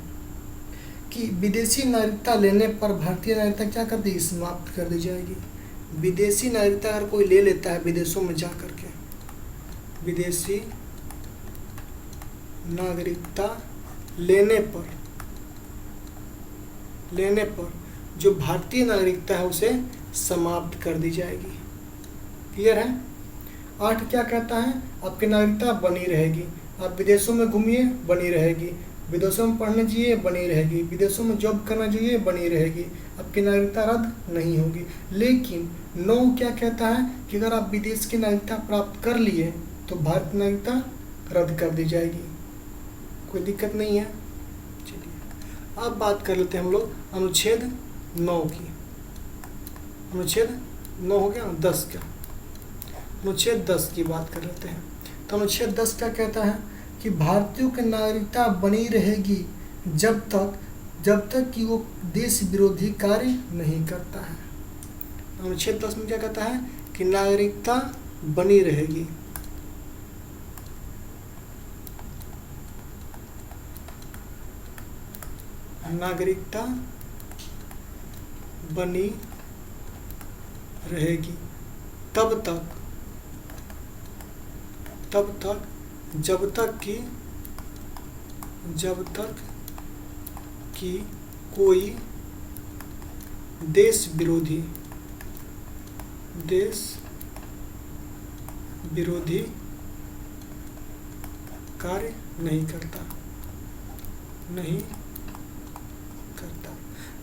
Speaker 1: कि विदेशी नागरिकता लेने पर भारतीय नागरिकता क्या कर दी? समाप्त कर दी जाएगी। विदेशी नागरिकता अगर कोई ले लेता है विदेशों में जा कर के, विदेशी नागरिकता लेने पर जो भारतीय नागरिकता है उसे समाप्त कर दी जाएगी। क्लियर है? 8 क्या कहता है? आपकी नागरिकता बनी रहेगी। आप विदेशों में घूमिए, बनी रहेगी। विदेशों में पढ़ने जाइए, बनी रहेगी। विदेशों में जॉब करना चाहिए, बनी रहेगी। आपकी नागरिकता रद्द नहीं होगी। लेकिन 9 क्या कहता है कि अगर आप विदेश की नागरिकता प्राप्त कर लिए तो भारतीय नागरिकता रद्द कर दी जाएगी। कोई दिक्कत नहीं है। चलिए अब बात कर लेते हैं हम लोग अनुच्छेद 9 की। अनुच्छेद 9 हो गया, 10 का। अनुच्छेद 10 की बात कर लेते हैं। तो अनुच्छेद 10 क्या कहता है कि भारतीयों की नागरिकता बनी रहेगी जब तक कि वो देश विरोधी कार्य नहीं करता है। अनुच्छेद 10 में क्या कहता है कि नागरिकता बनी रहेगी नागरिकता बनी रहेगी तब तक जब तक कि कोई देश विरोधी कार्य नहीं करता।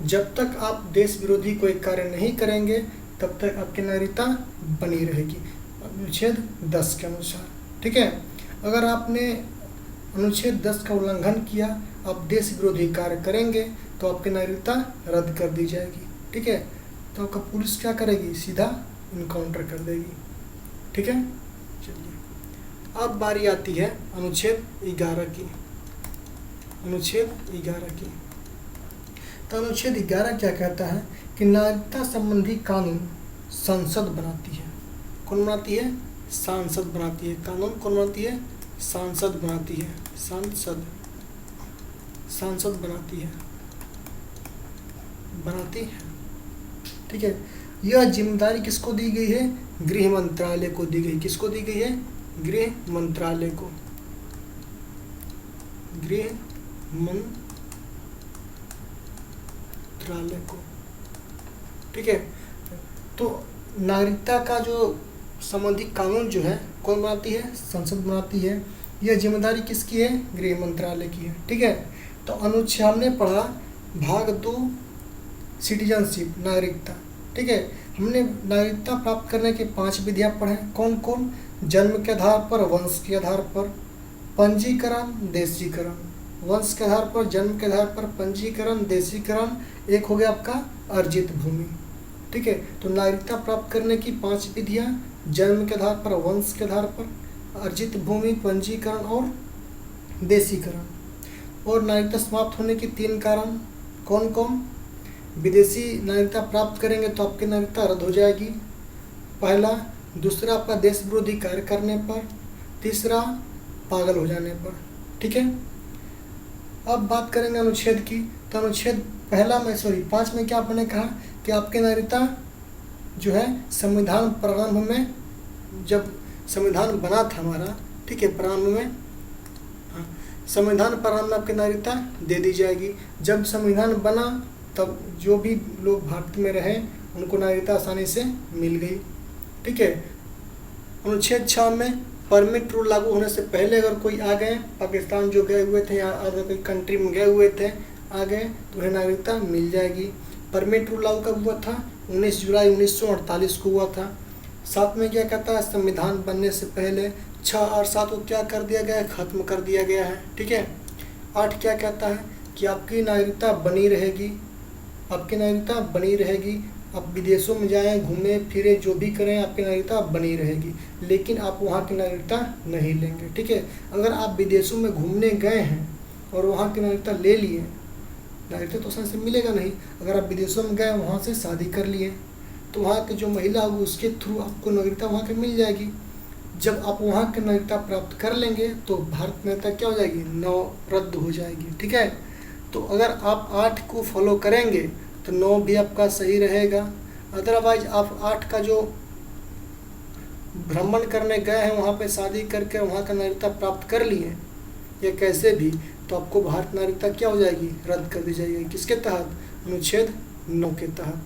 Speaker 1: जब तक आप देश विरोधी कोई कार्य नहीं करेंगे तब तक आपकी नागरिकता बनी रहेगी, अनुच्छेद 10 के अनुसार। ठीक है, अगर आपने अनुच्छेद 10 का उल्लंघन किया, आप देश विरोधी कार्य करेंगे तो आपकी नागरिकता रद्द कर दी जाएगी। ठीक है, तो आपका पुलिस क्या करेगी? सीधा इनकाउंटर कर देगी। ठीक है, चलिए अब बारी आती है अनुच्छेद 11 की। अनुच्छेद 11 की, तो अनुच्छेद 11 क्या कहता है कि नागरिकता संबंधी कानून संसद बनाती है। कौन बनाती है? सांसद बनाती है। कानून कौन बनाती है? सांसद बनाती है। सांसद बनाती है। ठीक है, यह जिम्मेदारी किसको दी गई है? गृह मंत्रालय को दी गई। किसको दी गई है? गृह मंत्रालय को। गृह मंत्रालय को। ठीक है, तो नागरिकता का जो संबंधी कानून जो है कौन बनाती है? संसद बनाती है। यह जिम्मेदारी किसकी है? गृह मंत्रालय की है। ठीक है, तो अनुच्छेद हमने पढ़ा भाग 2 सिटीजनशिप, नागरिकता। ठीक है, हमने नागरिकता प्राप्त करने की 5 विधियां पढ़े। कौन कौन? जन्म के आधार पर, वंश के आधार पर, पंजीकरण, देशीकरण। वंश के आधार पर, जन्म के आधार पर, पंजीकरण, देशीकरण। एक हो गया आपका अर्जित भूमि। ठीक है, तो नागरिकता प्राप्त करने की 5 विधियां, जन्म के आधार पर, वंश के आधार पर, अर्जित भूमि, पंजीकरण और देशीकरण। और नागरिकता समाप्त होने की 3 कारण। कौन कौन? विदेशी नागरिकता प्राप्त करेंगे तो आपकी नागरिकता रद्द हो जाएगी, पहला। दूसरा, आपका देश विरोधी कार्य करने पर। तीसरा, पागल हो जाने पर। ठीक है, अब बात करेंगे अनुच्छेद की। तो अनुच्छेद पहला में 5 में क्या आपने कहा कि आपकी नागरिकता जो है संविधान प्रारंभ में, जब संविधान बना था हमारा, ठीक है, प्रारंभ में, हाँ, संविधान प्रारंभ में आपकी नागरिकता दे दी जाएगी। जब संविधान बना तब जो भी लोग भारत में रहे उनको नागरिकता आसानी से मिल गई। ठीक है, अनुच्छेद 6 में परमिट रूल लागू होने से पहले अगर कोई आ गए, पाकिस्तान जो गए हुए थे या अदर कोई कंट्री में गए हुए थे, आ गए तो उन्हें नागरिकता मिल जाएगी। परमिट रूल लागू कब हुआ था? 19 जुलाई 1948 को हुआ था। 7 में क्या कहता है? संविधान बनने से पहले 6 और 7 को क्या कर दिया गया है? खत्म कर दिया गया है। ठीक है, 8 क्या कहता है कि आपकी नागरिकता बनी रहेगी, आपकी नागरिकता बनी रहेगी। आप विदेशों में जाएं, घूमें फिरें, जो भी करें, आपकी नागरिकता बनी रहेगी, लेकिन आप वहाँ की नागरिकता नहीं लेंगे। ठीक है, अगर आप विदेशों में घूमने गए हैं और वहाँ की नागरिकता ले लिए, नागरिकता तो आसानी से मिलेगा नहीं। अगर आप विदेशों में गए, वहाँ से शादी कर लिए, तो वहाँ की जो महिला होगी उसके थ्रू आपको नागरिकता वहाँ की मिल जाएगी। जब आप वहाँ की नागरिकता प्राप्त कर लेंगे तो भारत में नागरिकता क्या हो जाएगी? 9 रद्द हो जाएगी। ठीक है, तो अगर आप 8 को फॉलो करेंगे तो 9 भी आपका सही रहेगा। अदरवाइज आप 8 का जो भ्रमण करने गए हैं, वहाँ पे शादी करके वहाँ का नागरिकता प्राप्त कर लिए या कैसे भी, तो आपको भारत नागरिकता क्या हो जाएगी? रद्द कर दी जाएगी। किसके तहत? अनुच्छेद 9 के तहत।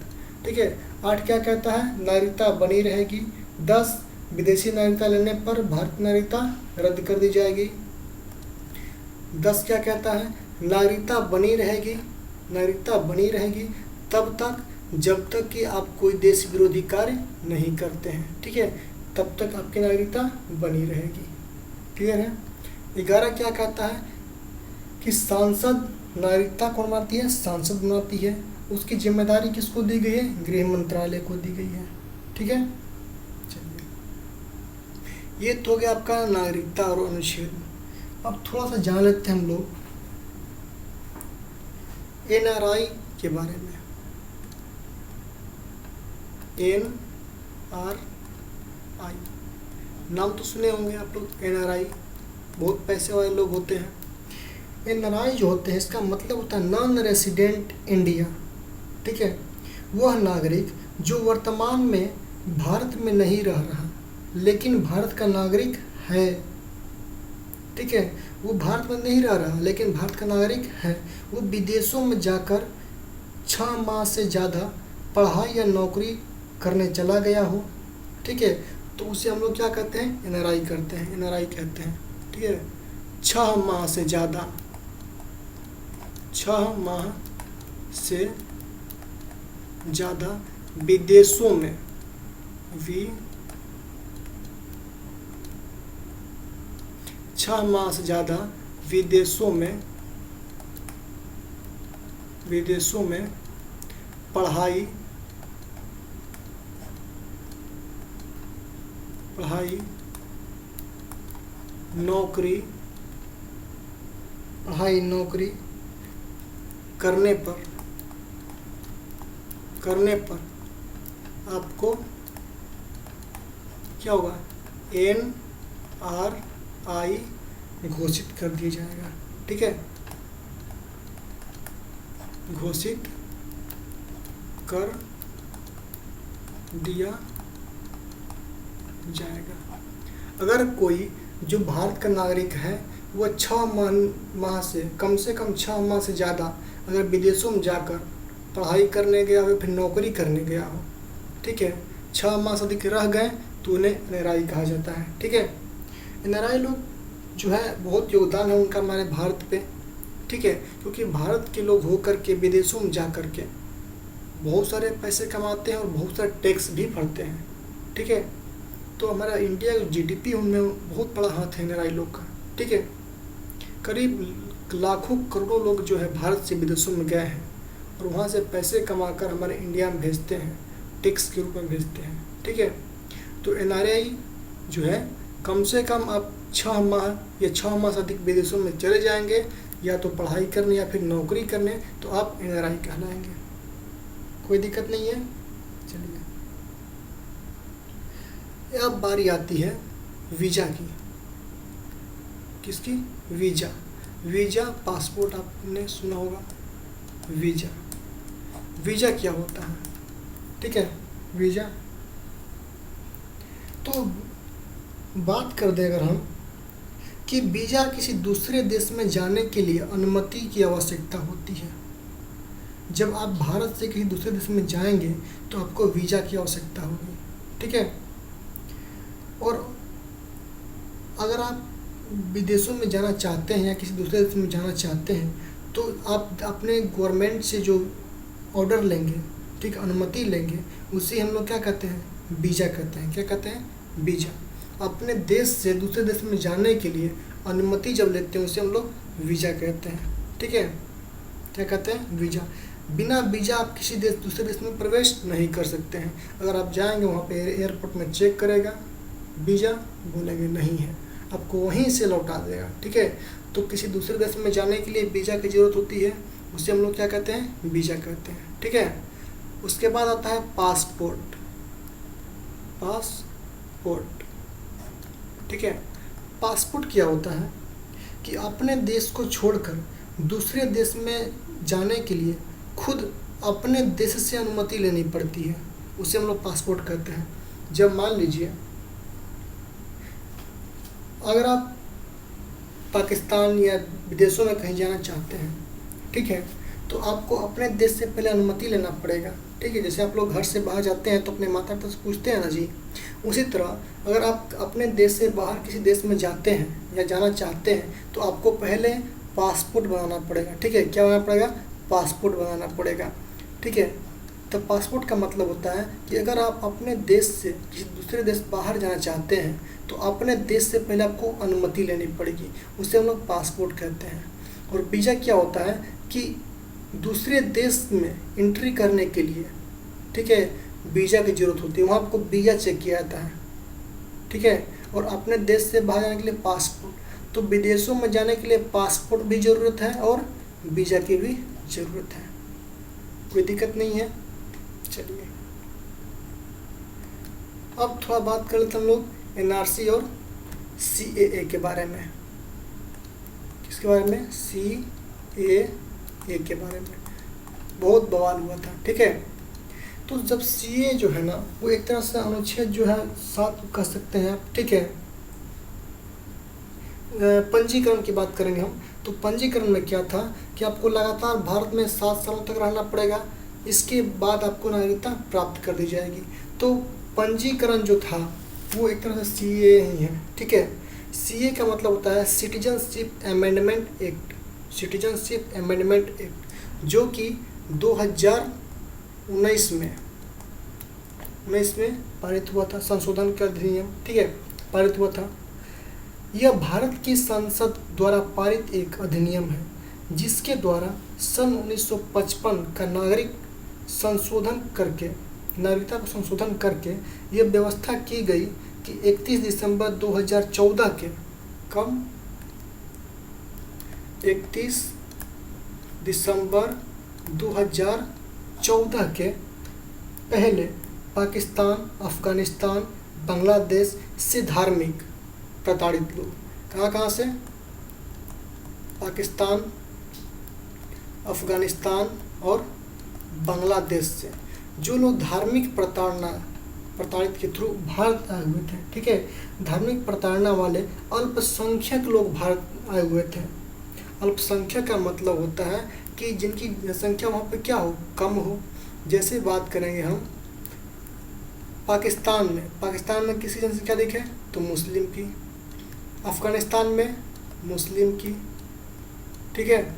Speaker 1: ठीक है, 8 क्या कहता है? नागरिकता बनी रहेगी। 10, विदेशी नागरिकता लेने पर भारत नागरिकता रद्द कर दी जाएगी। 10 क्या कहता है? नागरिकता बनी रहेगी, नागरिकता बनी रहेगी तब तक जब तक कि आप कोई देश विरोधी कार्य नहीं करते हैं। ठीक है, तब तक आपकी नागरिकता बनी रहेगी। क्लियर है? 11 क्या कहता है कि सांसद नागरिकता कौन बनाती है? सांसद बनाती है। उसकी जिम्मेदारी किसको दी गई है? गृह मंत्रालय को दी गई है। ठीक है, चलिए, ये तो हो गया आपका नागरिकता और अनुच्छेद। अब थोड़ा सा जान लेते हैं हम लोग NRI के बारे में। NRI नाम तो सुने होंगे आप लोग। NRI बहुत पैसे वाले लोग होते हैं। NRI जो होते हैं, इसका मतलब होता है नॉन रेसिडेंट इंडिया। ठीक है, वह नागरिक जो वर्तमान में भारत में नहीं रह रहा लेकिन भारत का नागरिक है। ठीक है, वो भारत में नहीं रह रहा लेकिन भारत का नागरिक है। वो विदेशों में जाकर 6 माह से ज़्यादा पढ़ाई या नौकरी करने चला गया हो। ठीक है, तो उसे हम लोग क्या कहते हैं? NRI करते हैं, NRI कहते हैं। ठीक है, 6 माह से ज़्यादा, 6 माह से ज़्यादा विदेशों में, 6 माह से ज़्यादा विदेशों में पढ़ाई, नौकरी करने पर आपको क्या होगा? NRI घोषित कर दिया जाएगा। ठीक है, घोषित कर दिया जाएगा। अगर कोई जो भारत का नागरिक है वह 6 माह से कम 6 माह से ज़्यादा अगर विदेशों में जाकर पढ़ाई करने गया हो फिर नौकरी करने गया हो, ठीक है, 6 माह से अधिक रह गए तो उन्हें NRI कहा जाता है। ठीक है, NRI लोग जो है बहुत योगदान है उनका हमारे भारत पे। ठीक है, क्योंकि भारत के लोग हो कर के विदेशों में जा कर के बहुत सारे पैसे कमाते हैं और बहुत सारे टैक्स भी भरते हैं, ठीक है। तो हमारा इंडिया जीडीपी उनमें बहुत बड़ा हाथ है एनआरआई लोग का, ठीक है। करीब लाखों करोड़ों लोग जो है भारत से विदेशों में गए हैं और वहाँ से पैसे कमाकर हमारे इंडिया में भेजते हैं, टैक्स के रूप में भेजते हैं, ठीक है। तो एनआरआई जो है कम से कम आप 6 माह या 6 माह से अधिक विदेशों में चले जाएंगे, या तो पढ़ाई करने या फिर नौकरी करने, तो आप एनआरआई कहलाएंगे। कोई दिक्कत नहीं है। चलिए अब बारी आती है वीज़ा की। किसकी? वीज़ा। वीज़ा पासपोर्ट आपने सुना होगा। वीज़ा, वीज़ा क्या होता है, ठीक है। वीज़ा तो बात कर दें अगर हम कि वीज़ा किसी दूसरे देश में जाने के लिए अनुमति की आवश्यकता होती है। जब आप भारत से किसी दूसरे देश में जाएंगे तो आपको वीज़ा की आवश्यकता होगी, ठीक है। और अगर आप विदेशों में जाना चाहते हैं या किसी दूसरे देश में जाना चाहते हैं तो आप अपने गवर्नमेंट से जो ऑर्डर लेंगे, ठीक, अनुमति लेंगे, उसे हम लोग क्या कहते हैं? वीज़ा कहते हैं। क्या कहते हैं? वीज़ा। अपने देश से दूसरे देश में जाने के लिए अनुमति जब लेते हैं उसे हम लोग वीज़ा कहते हैं, ठीक है। क्या कहते हैं? वीज़ा। बिना वीज़ा आप किसी दूसरे देश में प्रवेश नहीं कर सकते हैं। अगर आप जाएंगे वहाँ पे एयरपोर्ट में चेक करेगा, वीज़ा, बोलेंगे नहीं है, आपको वहीं से लौटा देगा, ठीक है। तो किसी दूसरे देश में जाने के लिए वीज़ा की ज़रूरत होती है, उसे हम लोग क्या कहते हैं? वीज़ा कहते हैं, ठीक है। उसके बाद आता है पासपोर्ट। पासपोर्ट, ठीक है। पासपोर्ट क्या होता है कि अपने देश को छोड़कर दूसरे देश में जाने के लिए खुद अपने देश से अनुमति लेनी पड़ती है, उसे हम लोग पासपोर्ट कहते हैं। जब मान लीजिए अगर आप पाकिस्तान या विदेशों में कहीं जाना चाहते हैं, ठीक है, तो आपको अपने देश से पहले अनुमति लेना पड़ेगा, ठीक है। जैसे आप लोग घर से बाहर जाते हैं तो अपने माता पिता से पूछते हैं ना जी, उसी तरह अगर आप अपने देश से बाहर किसी देश में जाते हैं या जाना चाहते हैं तो आपको पहले पासपोर्ट बनाना पड़ेगा, ठीक है। क्या बनाना पड़ेगा? पासपोर्ट बनाना पड़ेगा, ठीक है। तो पासपोर्ट का मतलब होता है कि अगर आप अपने देश से किसी दूसरे देश बाहर जाना चाहते हैं तो अपने देश से पहले आपको अनुमति लेनी पड़ेगी, उसे हम लोग पासपोर्ट कहते हैं। और वीज़ा क्या होता है कि दूसरे देश में एंट्री करने के लिए, ठीक है, वीज़ा की ज़रूरत होती है, वहाँ आपको वीज़ा चेक किया जाता है, ठीक है। और अपने देश से बाहर जाने के लिए पासपोर्ट। तो विदेशों में जाने के लिए पासपोर्ट भी ज़रूरत है और वीज़ा की भी ज़रूरत है। कोई दिक्कत नहीं है। चलिए अब थोड़ा बात कर लेते हम लोग एनआरसी और सीएए के बारे में। किसके बारे में? सीएए के बारे में बहुत बवाल हुआ था, ठीक है। तो जब सीए जो है ना वो एक तरह से अनुच्छेद जो है 7 कह सकते हैं आप, ठीक है। पंजीकरण की बात करेंगे हम, तो पंजीकरण में क्या था कि आपको लगातार भारत में 7 सालों तक रहना पड़ेगा, इसके बाद आपको नागरिकता प्राप्त कर दी जाएगी। तो पंजीकरण जो था वो एक तरह से सीए ही है, ठीक है। सीए का मतलब होता है citizenship amendment act. Citizenship amendment act जो कि 2019 में पारित हुआ था, संशोधन का अधिनियम, ठीक है, पारित हुआ था। यह भारत की संसद द्वारा पारित एक अधिनियम है जिसके द्वारा सन 1955 का नागरिकता को संशोधन करके यह व्यवस्था की गई कि 31 दिसंबर 2014 के 31 दिसंबर 2014 के पहले पाकिस्तान, अफ़गानिस्तान, बांग्लादेश से धार्मिक प्रताड़ित लोग, कहाँ से? पाकिस्तान, अफ़गानिस्तान और बांग्लादेश से जो लोग धार्मिक प्रताड़ित के थ्रू भारत आए हुए थे, ठीक है, धार्मिक प्रताड़ना वाले अल्पसंख्यक लोग भारत आए हुए थे। अल्पसंख्यक का मतलब होता है कि जिनकी जनसंख्या वहाँ पे क्या हो, कम हो। जैसे बात करेंगे हम पाकिस्तान में किसी जनसंख्या देखें तो मुस्लिम की, अफ़गानिस्तान में मुस्लिम की, ठीक है,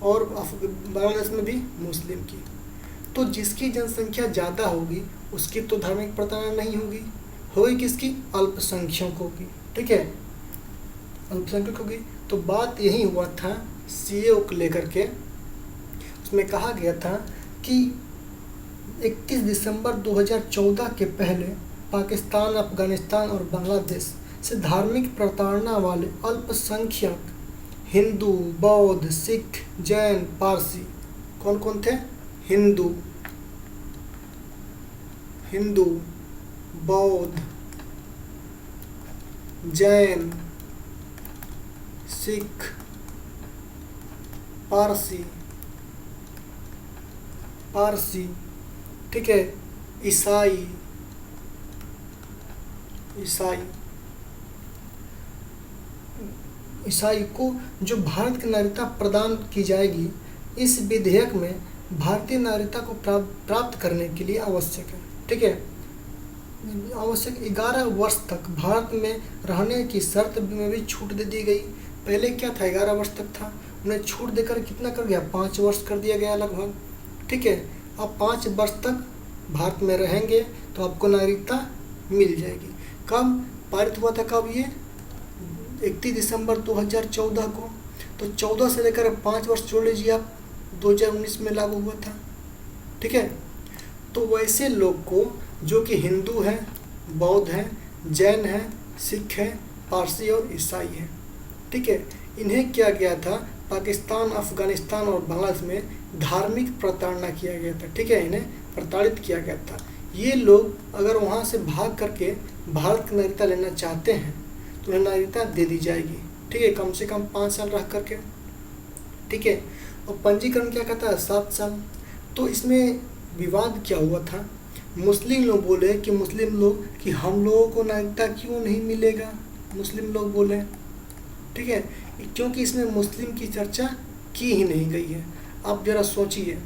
Speaker 1: और बांग्लादेश में भी मुस्लिम की। तो जिसकी जनसंख्या ज़्यादा होगी उसकी तो धार्मिक प्रताड़ना नहीं होगी, होगी किसकी? अल्पसंख्यकों की। ठीक है, अल्पसंख्यकों की। तो बात यही हुआ था सीएए को लेकर के। उसमें कहा गया था कि 31 दिसंबर 2014 के पहले पाकिस्तान, अफगानिस्तान और बांग्लादेश से धार्मिक प्रताड़ना वाले अल्पसंख्यक हिंदू, बौद्ध, सिख, जैन, पारसी, कौन कौन थे? हिंदू, बौद्ध, जैन, सिख, पारसी, ठीक है, ईसाई को जो भारत की नागरिकता प्रदान की जाएगी, इस विधेयक में भारतीय नागरिकता को प्राप्त करने के लिए आवश्यक है। ठीक है, आवश्यक 11 वर्ष तक भारत में रहने की शर्त में भी छूट दे दी गई। पहले क्या था, 11 वर्ष तक था, उन्हें छूट देकर कितना कर दिया, 5 वर्ष कर दिया गया लगभग। ठीक है, अब 5 वर्ष तक भारत में रहेंगे तो आपको नागरिकता मिल जाएगी। कब पारित हुआ था, कब? ये 31 दिसंबर 2014 को। तो 14 से लेकर 5 वर्ष जोड़ लीजिए आप, 2019 में लागू हुआ था। ठीक है, तो वैसे लोग को जो कि हिंदू हैं, बौद्ध हैं, जैन हैं, सिख हैं, पारसी और ईसाई हैं, ठीक है, इन्हें क्या गया था, पाकिस्तान, अफगानिस्तान और बांग्लादेश में धार्मिक प्रताड़ना किया गया था। ठीक है, इन्हें प्रताड़ित किया गया था। ये लोग अगर वहाँ से भाग करके भारत की नागरिकता लेना चाहते हैं तो उन्हें नागरिकता दे दी जाएगी। ठीक है, कम से कम 5 साल रह करके। ठीक है, और पंजीकरण क्या कहता है, 7 साल। तो इसमें विवाद क्या हुआ था, मुस्लिम लोग बोले कि हम लोगों को नागरिकता क्यों नहीं मिलेगा, मुस्लिम लोग बोले। ठीक है, क्योंकि इसमें मुस्लिम की चर्चा की ही नहीं गई है। आप जरा सोचिए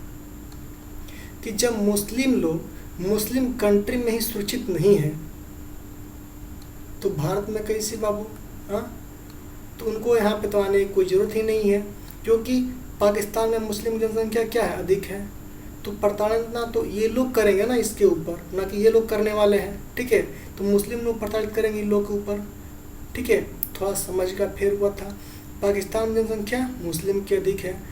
Speaker 1: कि जब मुस्लिम लोग मुस्लिम कंट्री में ही सुरक्षित नहीं है तो भारत में कैसे बाबू? हाँ, तो उनको यहाँ पे तो आने की कोई ज़रूरत ही नहीं है, क्योंकि पाकिस्तान में मुस्लिम जनसंख्या क्या है, अधिक है। तो प्रताड़ना तो ये लोग करेंगे ना इसके ऊपर, ना कि ये लोग करने वाले हैं। ठीक है, तो मुस्लिम लोग प्रताड़ित करेंगे इन लोग के ऊपर। ठीक है, थोड़ा समझ का फेर हुआ था। पाकिस्तान में जनसंख्या मुस्लिम की अधिक है,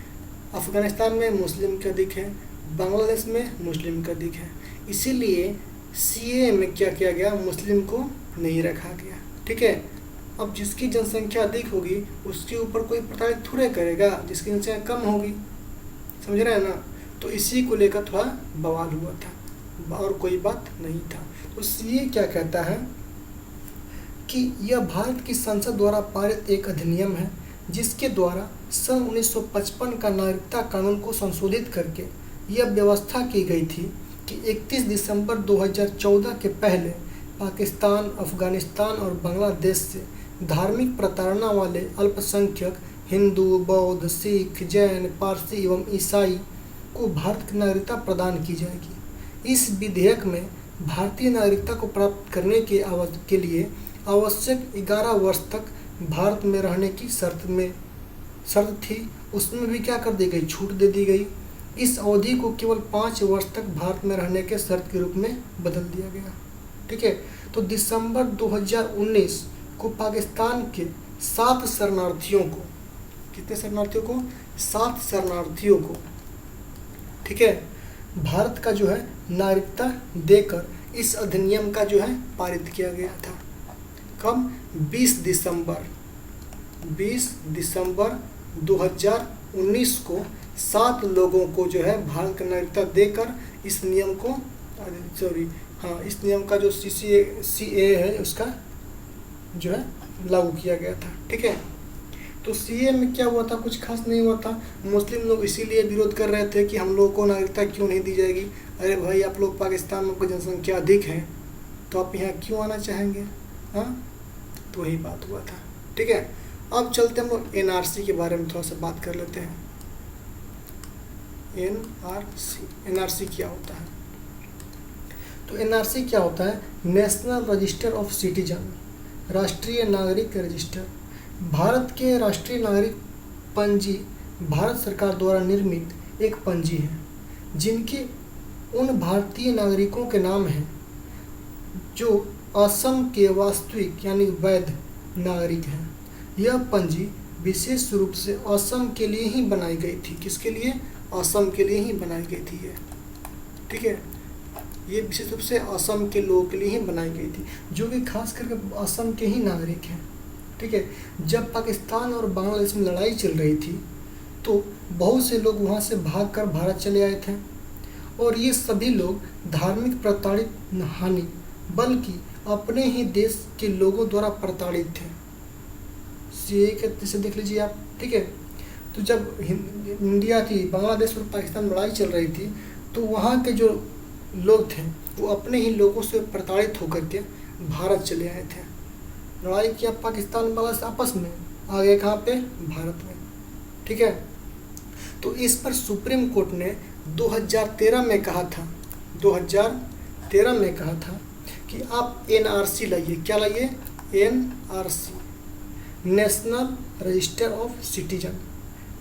Speaker 1: अफगानिस्तान में मुस्लिम की अधिक है, बांग्लादेश में मुस्लिम का अधिक है। इसीलिए सीएए में क्या किया गया, मुस्लिम को नहीं रखा गया। ठीक है, अब जिसकी जनसंख्या अधिक होगी उसके ऊपर कोई प्रताड़ित थोड़े करेगा जिसकी जनसंख्या कम होगी, समझ रहे हैं ना। तो इसी को लेकर थोड़ा बवाल हुआ था और कोई बात नहीं था। तो सीएए क्या कहता है कि यह भारत की संसद द्वारा पारित एक अधिनियम है जिसके द्वारा सन 1955 का नागरिकता कानून को संशोधित करके यह व्यवस्था की गई थी कि 31 दिसंबर 2014 के पहले पाकिस्तान, अफगानिस्तान और बांग्लादेश से धार्मिक प्रताड़ना वाले अल्पसंख्यक हिंदू, बौद्ध, सिख, जैन, पारसी एवं ईसाई को भारत की नागरिकता प्रदान की जाएगी। इस विधेयक में भारतीय नागरिकता को प्राप्त करने के लिए आवश्यक 11 वर्ष तक भारत में रहने की शर्त थी, उसमें भी क्या कर दी गई, छूट दे दी गई। इस अवधि को केवल 5 वर्ष तक भारत में रहने के शर्त के रूप में बदल दिया गया। ठीक है, तो दिसंबर 2019 को पाकिस्तान के 7 शरणार्थियों को, कितने शरणार्थियों को, 7 शरणार्थियों को, ठीक है, भारत का जो है नागरिकता देकर इस अधिनियम का जो है पारित किया गया था। कब? 20 दिसंबर 2019 को 7 लोगों को जो है भारत का नागरिकता देकर इस नियम को, इस नियम का जो सीएए है उसका जो है लागू किया गया था। ठीक है, तो सीएए में क्या हुआ था, कुछ खास नहीं हुआ था। मुस्लिम लोग इसीलिए विरोध कर रहे थे कि हम लोगों को नागरिकता क्यों नहीं दी जाएगी। अरे भाई, आप लोग पाकिस्तान में आपकी जनसंख्या अधिक है तो आप यहाँ क्यों आना चाहेंगे? हाँ, तो वही बात हुआ था। ठीक है, अब चलते हम लोग एनआरसी के बारे में थोड़ा सा बात कर लेते हैं। एनआरसी क्या होता है? तो एनआरसी क्या होता है, नेशनल रजिस्टर ऑफ सिटीजन, राष्ट्रीय नागरिक रजिस्टर। भारत के राष्ट्रीय नागरिक पंजी भारत सरकार द्वारा निर्मित एक पंजी है उन भारतीय नागरिकों के नाम हैं जो असम के वास्तविक यानी वैध नागरिक हैं। यह पंजी विशेष रूप से असम के लिए ही बनाई गई थी। किसके लिए? असम के लिए ही बनाई गई थी ये। ठीक है, ये विशेष रूप से असम के लोगों के लिए ही बनाई गई थी, जो कि खास करके असम के ही नागरिक हैं। ठीक है, जब पाकिस्तान और बांग्लादेश में लड़ाई चल रही थी तो बहुत से लोग वहाँ से भागकर भारत चले आए थे, और ये सभी लोग धार्मिक प्रताड़ित हानि बल्कि अपने ही देश के लोगों द्वारा प्रताड़ित थे। सीए के से देख लीजिए आप। ठीक है, तो जब इंडिया थी, बांग्लादेश और पाकिस्तान में लड़ाई चल रही थी तो वहाँ के जो लोग थे वो अपने ही लोगों से प्रताड़ित होकर के भारत चले आए थे। लड़ाई किया पाकिस्तान बांग्लादेश आपस में, आ गए कहाँ पे? भारत में। ठीक है, तो इस पर सुप्रीम कोर्ट ने 2013 में कहा था, 2013 में कहा था कि आप एनआरसी लाइए। क्या लाइए? NRC, national register of citizen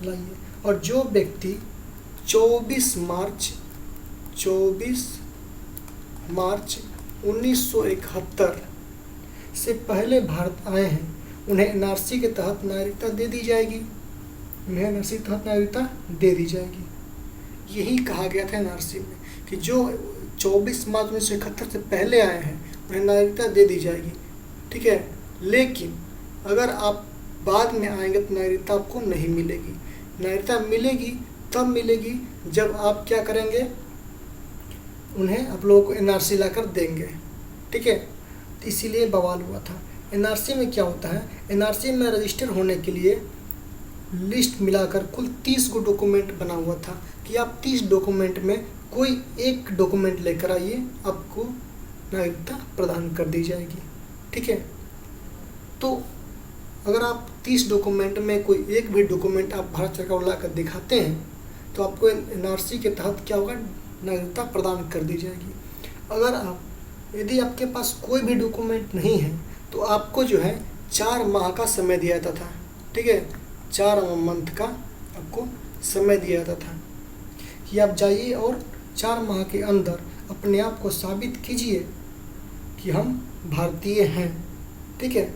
Speaker 1: लाइए। और जो व्यक्ति 24 मार्च 1971 से पहले भारत आए हैं उन्हें एनआरसी के तहत नागरिकता दे दी जाएगी। उन्हें एनआरसी के तहत नागरिकता दे दी जाएगी। यही कहा गया था एनआरसी में कि जो 24 मार्च 1971 से पहले आए हैं उन्हें नागरिकता दे दी जाएगी। ठीक है, लेकिन अगर आप बाद में आएंगे तो नागरिकता आपको नहीं मिलेगी। नागरिकता मिलेगी तब मिलेगी जब आप क्या करेंगे? उन्हें आप लोगों को एनआरसी लाकर देंगे। ठीक है, तो इसीलिए बवाल हुआ था। एनआरसी में क्या होता है? एनआरसी में रजिस्टर होने के लिए लिस्ट मिलाकर कुल 30 गो डॉक्यूमेंट बना हुआ था कि आप 30 डॉक्यूमेंट में कोई एक डॉक्यूमेंट लेकर आइए, आपको नागरिकता प्रदान कर दी जाएगी। ठीक है, तो अगर आप 30 डॉक्यूमेंट में कोई एक भी डॉक्यूमेंट आप भारत सरकार को लाकर दिखाते हैं तो आपको एनआरसी के तहत क्या होगा? नागरिकता प्रदान कर दी जाएगी। अगर यदि आपके पास कोई भी डॉक्यूमेंट नहीं है तो आपको जो है 4 माह का समय दिया जाता था। ठीक है, 4 मंथ का आपको समय दिया जाता था कि आप जाइए और 4 माह के अंदर अपने आप को साबित कीजिए कि हम भारतीय हैं। ठीक है,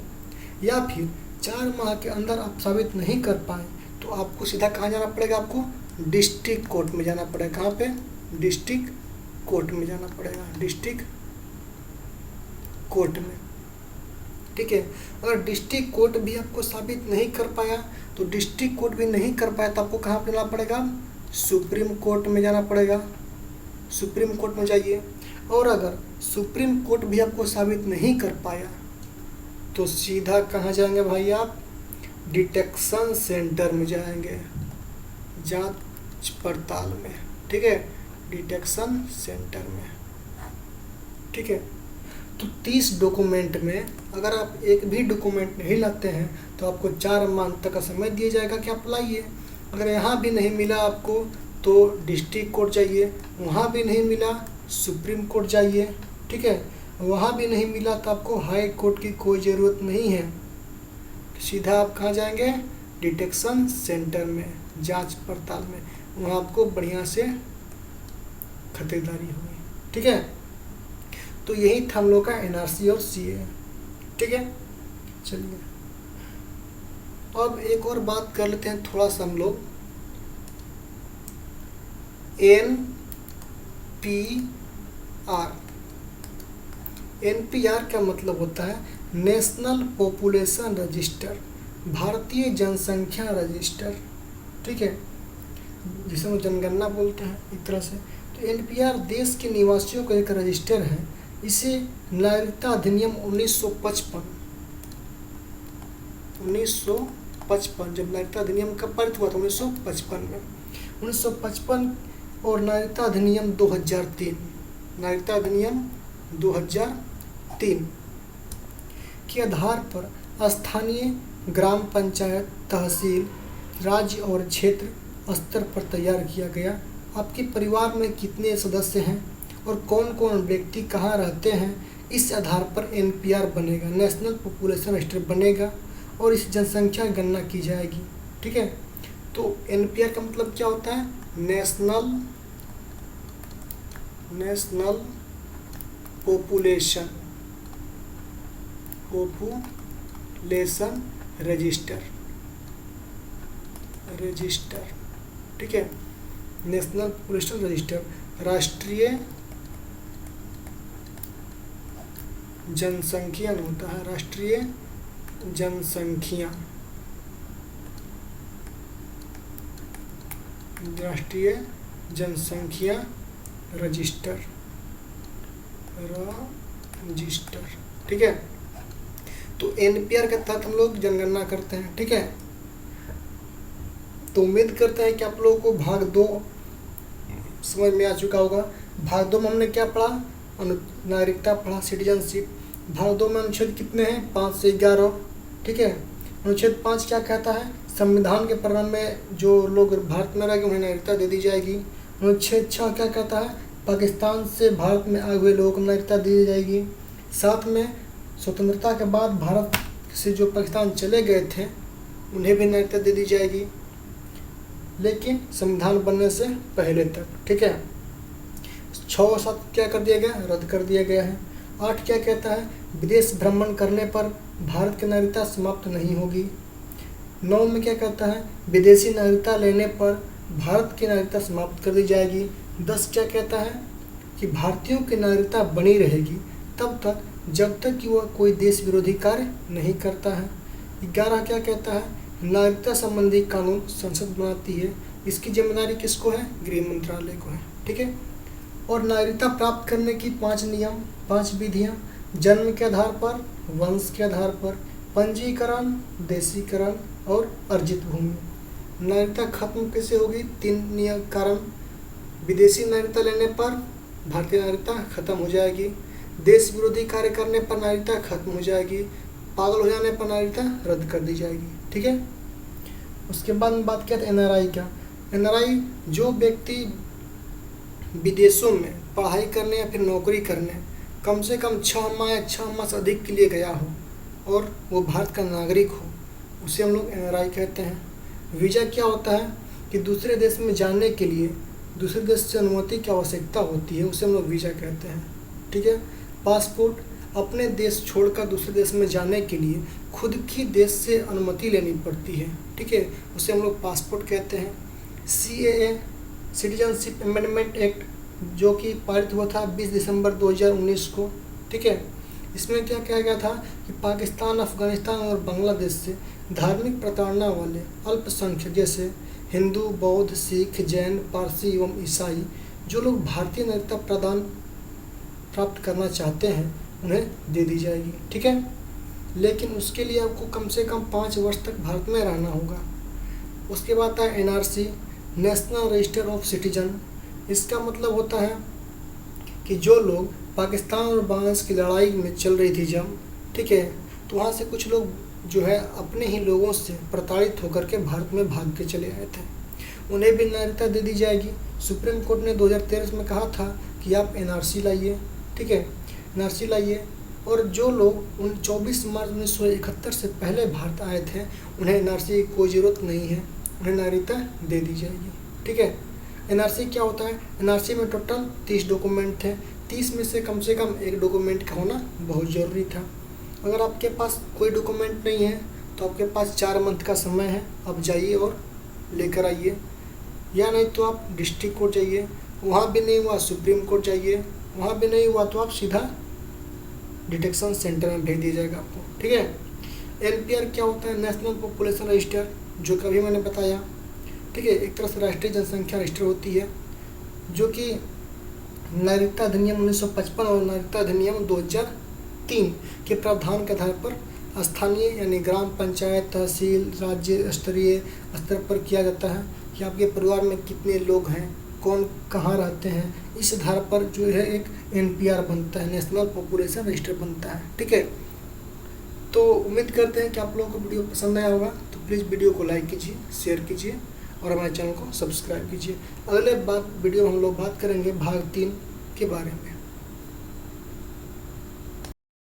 Speaker 1: या फिर 4 माह के अंदर आप साबित नहीं कर पाए तो आपको सीधा कहाँ जाना पड़ेगा? आपको डिस्ट्रिक्ट कोर्ट में जाना पड़ेगा। कहाँ पे? डिस्ट्रिक्ट कोर्ट में जाना पड़ेगा, डिस्ट्रिक्ट कोर्ट में। ठीक है, अगर डिस्ट्रिक्ट कोर्ट भी आपको साबित नहीं कर पाया तो डिस्ट्रिक्ट कोर्ट भी नहीं कर पाया तो आपको कहाँ पे जाना पड़ेगा? सुप्रीम कोर्ट में जाना पड़ेगा। सुप्रीम कोर्ट में जाइए, और अगर सुप्रीम कोर्ट भी आपको साबित नहीं कर पाया तो सीधा कहाँ जाएंगे भाई? आप डिटेक्शन सेंटर में जाएंगे, जांच पड़ताल में। ठीक है, डिटेक्शन सेंटर में। ठीक है, तो 30 डॉक्यूमेंट में अगर आप एक भी डॉक्यूमेंट नहीं लाते हैं तो आपको 4 माह तक का समय दिया जाएगा कि आप लाइए। अगर यहाँ भी नहीं मिला आपको तो डिस्ट्रिक्ट कोर्ट जाइए, वहाँ भी नहीं मिला सुप्रीम कोर्ट जाइए। ठीक है, वहाँ भी नहीं मिला तो आपको हाई कोर्ट की कोई ज़रूरत नहीं है, तो सीधा आप कहाँ जाएंगे? डिटेक्शन सेंटर में, जांच पड़ताल में। वहाँ आपको बढ़िया से खातिरदारी होगी। ठीक है, तो यही था हम लोग का एनआरसी और सीए। ठीक है, चलिए अब एक और बात कर लेते हैं थोड़ा सा हम लोग एनपीआर का मतलब होता है नेशनल पॉपुलेशन रजिस्टर, भारतीय जनसंख्या रजिस्टर। ठीक है, जिसे हम जनगणना बोलते हैं एक तरह से। तो एनपीआर देश के निवासियों का एक रजिस्टर है। इसे नागरिकता अधिनियम 1955 जब नागरिकता अधिनियम का पारित हुआ था 1955 में, 1955 और नागरिकता अधिनियम 2003, नागरिकता अधिनियम 2003 के आधार पर स्थानीय ग्राम पंचायत, तहसील, राज्य और क्षेत्र स्तर पर तैयार किया गया। आपके परिवार में कितने सदस्य हैं और कौन कौन व्यक्ति कहाँ रहते हैं, इस आधार पर एनपीआर बनेगा, नेशनल पॉपुलेशन रजिस्टर बनेगा और इस जनसंख्या गणना की जाएगी। ठीक है, तो एनपीआर का मतलब क्या होता है? नेशनल नेशनल पॉपुलेशन रजिस्टर, ठीक है। नेशनल पॉपुलेशन रजिस्टर, राष्ट्रीय जनसंख्या होता है, राष्ट्रीय जनसंख्या रजिस्टर, ठीक है। तो एनपीआर के तहत हम लोग जनगणना करते हैं, ठीक है। तो उम्मीद करते हैं कि आप लोगों को भाग 2 समझ में आ चुका होगा। भाग 2 में हमने क्या पढ़ा, नागरिकता पढ़ा, सिटीजनशिप। भाग 2 में अनुच्छेद कितने हैं, 5 से 11, ठीक है। अनुच्छेद 5 क्या कहता है, संविधान के प्रारंभ में जो लोग भारत में रहेंगे उन्हें नागरिकता दे दी जाएगी। अनुच्छेद 6 क्या कहता है, पाकिस्तान से भारत में आए हुए लोगों को नागरिकता दी जाएगी। साथ में स्वतंत्रता के बाद भारत से जो पाकिस्तान चले गए थे उन्हें भी नागरिकता दे दी जाएगी, लेकिन संविधान बनने से पहले तक, ठीक है। 6 और 7 क्या कर दिया गया, रद्द कर दिया गया है। 8 क्या कहता है, विदेश भ्रमण करने पर भारत की नागरिकता समाप्त नहीं होगी। 9 में क्या कहता है, विदेशी नागरिकता लेने पर भारत की नागरिकता समाप्त कर दी जाएगी। 10 क्या कहता है कि भारतीयों की नागरिकता बनी रहेगी तब तक जब तक कि वह कोई देश विरोधी कार्य नहीं करता है। 11 क्या कहता है, नागरिकता संबंधी कानून संसद बनाती है, इसकी जिम्मेदारी किसको है, गृह मंत्रालय को है, ठीक है। और नागरिकता प्राप्त करने की 5 नियम, 5 विधियाँ, जन्म के आधार पर, वंश के आधार पर, पंजीकरण, देशीकरण और अर्जित भूमि। नागरिकता खत्म कैसे होगी, 3 नियम कारण, विदेशी नागरिकता लेने पर भारतीय नागरिकता खत्म हो जाएगी, देश विरोधी कार्य करने पर नागरिकता खत्म हो जाएगी, पागल हो जाने पर नागरिकता रद्द कर दी जाएगी, ठीक है। उसके बाद में बात किया था एनआरआई का। एनआरआई जो व्यक्ति विदेशों में पढ़ाई करने या फिर नौकरी करने कम से कम 6 माह या 6 माह से अधिक के लिए गया हो और वो भारत का नागरिक हो, उसे हम लोग एनआरआई कहते हैं। वीज़ा क्या होता है कि दूसरे देश में जाने के लिए दूसरे देश से अनुमति की आवश्यकता होती है, उसे हम लोग वीज़ा कहते हैं, ठीक है। पासपोर्ट, अपने देश छोड़कर दूसरे देश में जाने के लिए खुद की देश से अनुमति लेनी पड़ती है, ठीक है, उसे हम लोग पासपोर्ट कहते हैं। CAA, सिटीजनशिप अमेंडमेंट एक्ट, जो कि पारित हुआ था 20 दिसंबर 2019 को, ठीक है। इसमें क्या कहा गया था कि पाकिस्तान, अफगानिस्तान और बांग्लादेश से धार्मिक प्रताड़ना वाले अल्पसंख्यक जैसे हिंदू, बौद्ध, सिख, जैन, पारसी एवं ईसाई जो लोग भारतीय नागरिकता प्राप्त करना चाहते हैं उन्हें दे दी जाएगी, ठीक है। लेकिन उसके लिए आपको कम से कम 5 वर्ष तक भारत में रहना होगा। उसके बाद है NRC, national register of citizen. इसका मतलब होता है कि जो लोग पाकिस्तान और बांग्लादेश की लड़ाई में चल रही थी जब, ठीक है, तो वहाँ से कुछ लोग जो है अपने ही लोगों से प्रताड़ित होकर के भारत में भाग के चले आए थे, उन्हें भी नागरिकता दे दी जाएगी। सुप्रीम कोर्ट ने 2013 में कहा था कि आप NRC लाइए, ठीक है, NRC लाइए। और जो लोग 24 मार्च 1971 से पहले भारत आए थे उन्हें NRC की कोई ज़रूरत नहीं है, उन्हें नागरिकता दे दी जाएगी, ठीक है। NRC क्या होता है, NRC में टोटल 30 डॉक्यूमेंट थे, 30 में से कम 1 डॉक्यूमेंट का होना बहुत ज़रूरी था। अगर आपके पास कोई डॉक्यूमेंट नहीं है तो आपके पास 4 मंथ का समय है, आप जाइए और लेकर आइए, या नहीं तो आप डिस्ट्रिक्ट कोर्ट जाइए, वहाँ भी नहीं हुआ सुप्रीम कोर्ट जाइए, वहाँ भी नहीं हुआ तो आप सीधा डिटेक्शन सेंटर में भेज दिया जाएगा आपको, ठीक है। NPR क्या होता है, नेशनल पॉपुलेशन रजिस्टर, जो कभी मैंने बताया, ठीक है, एक तरह से राष्ट्रीय जनसंख्या रजिस्टर होती है, जो कि नागरिकता अधिनियम 1955 और नागरिकता अधिनियम 2003 के प्रावधान के आधार पर स्थानीय यानी ग्राम पंचायत, तहसील, राज्य स्तरीय स्तर पर किया जाता है कि आपके परिवार में कितने लोग हैं, कौन कहाँ रहते हैं, इस आधार पर जो है एक NPR बनता है, नेशनल पॉपुलेशन रजिस्टर बनता है, ठीक है। तो उम्मीद करते हैं कि आप लोगों को वीडियो पसंद आया होगा, तो प्लीज़ वीडियो को लाइक कीजिए, शेयर कीजिए और हमारे चैनल को सब्सक्राइब कीजिए। अगले वीडियो में हम लोग बात करेंगे भाग 3 के बारे में।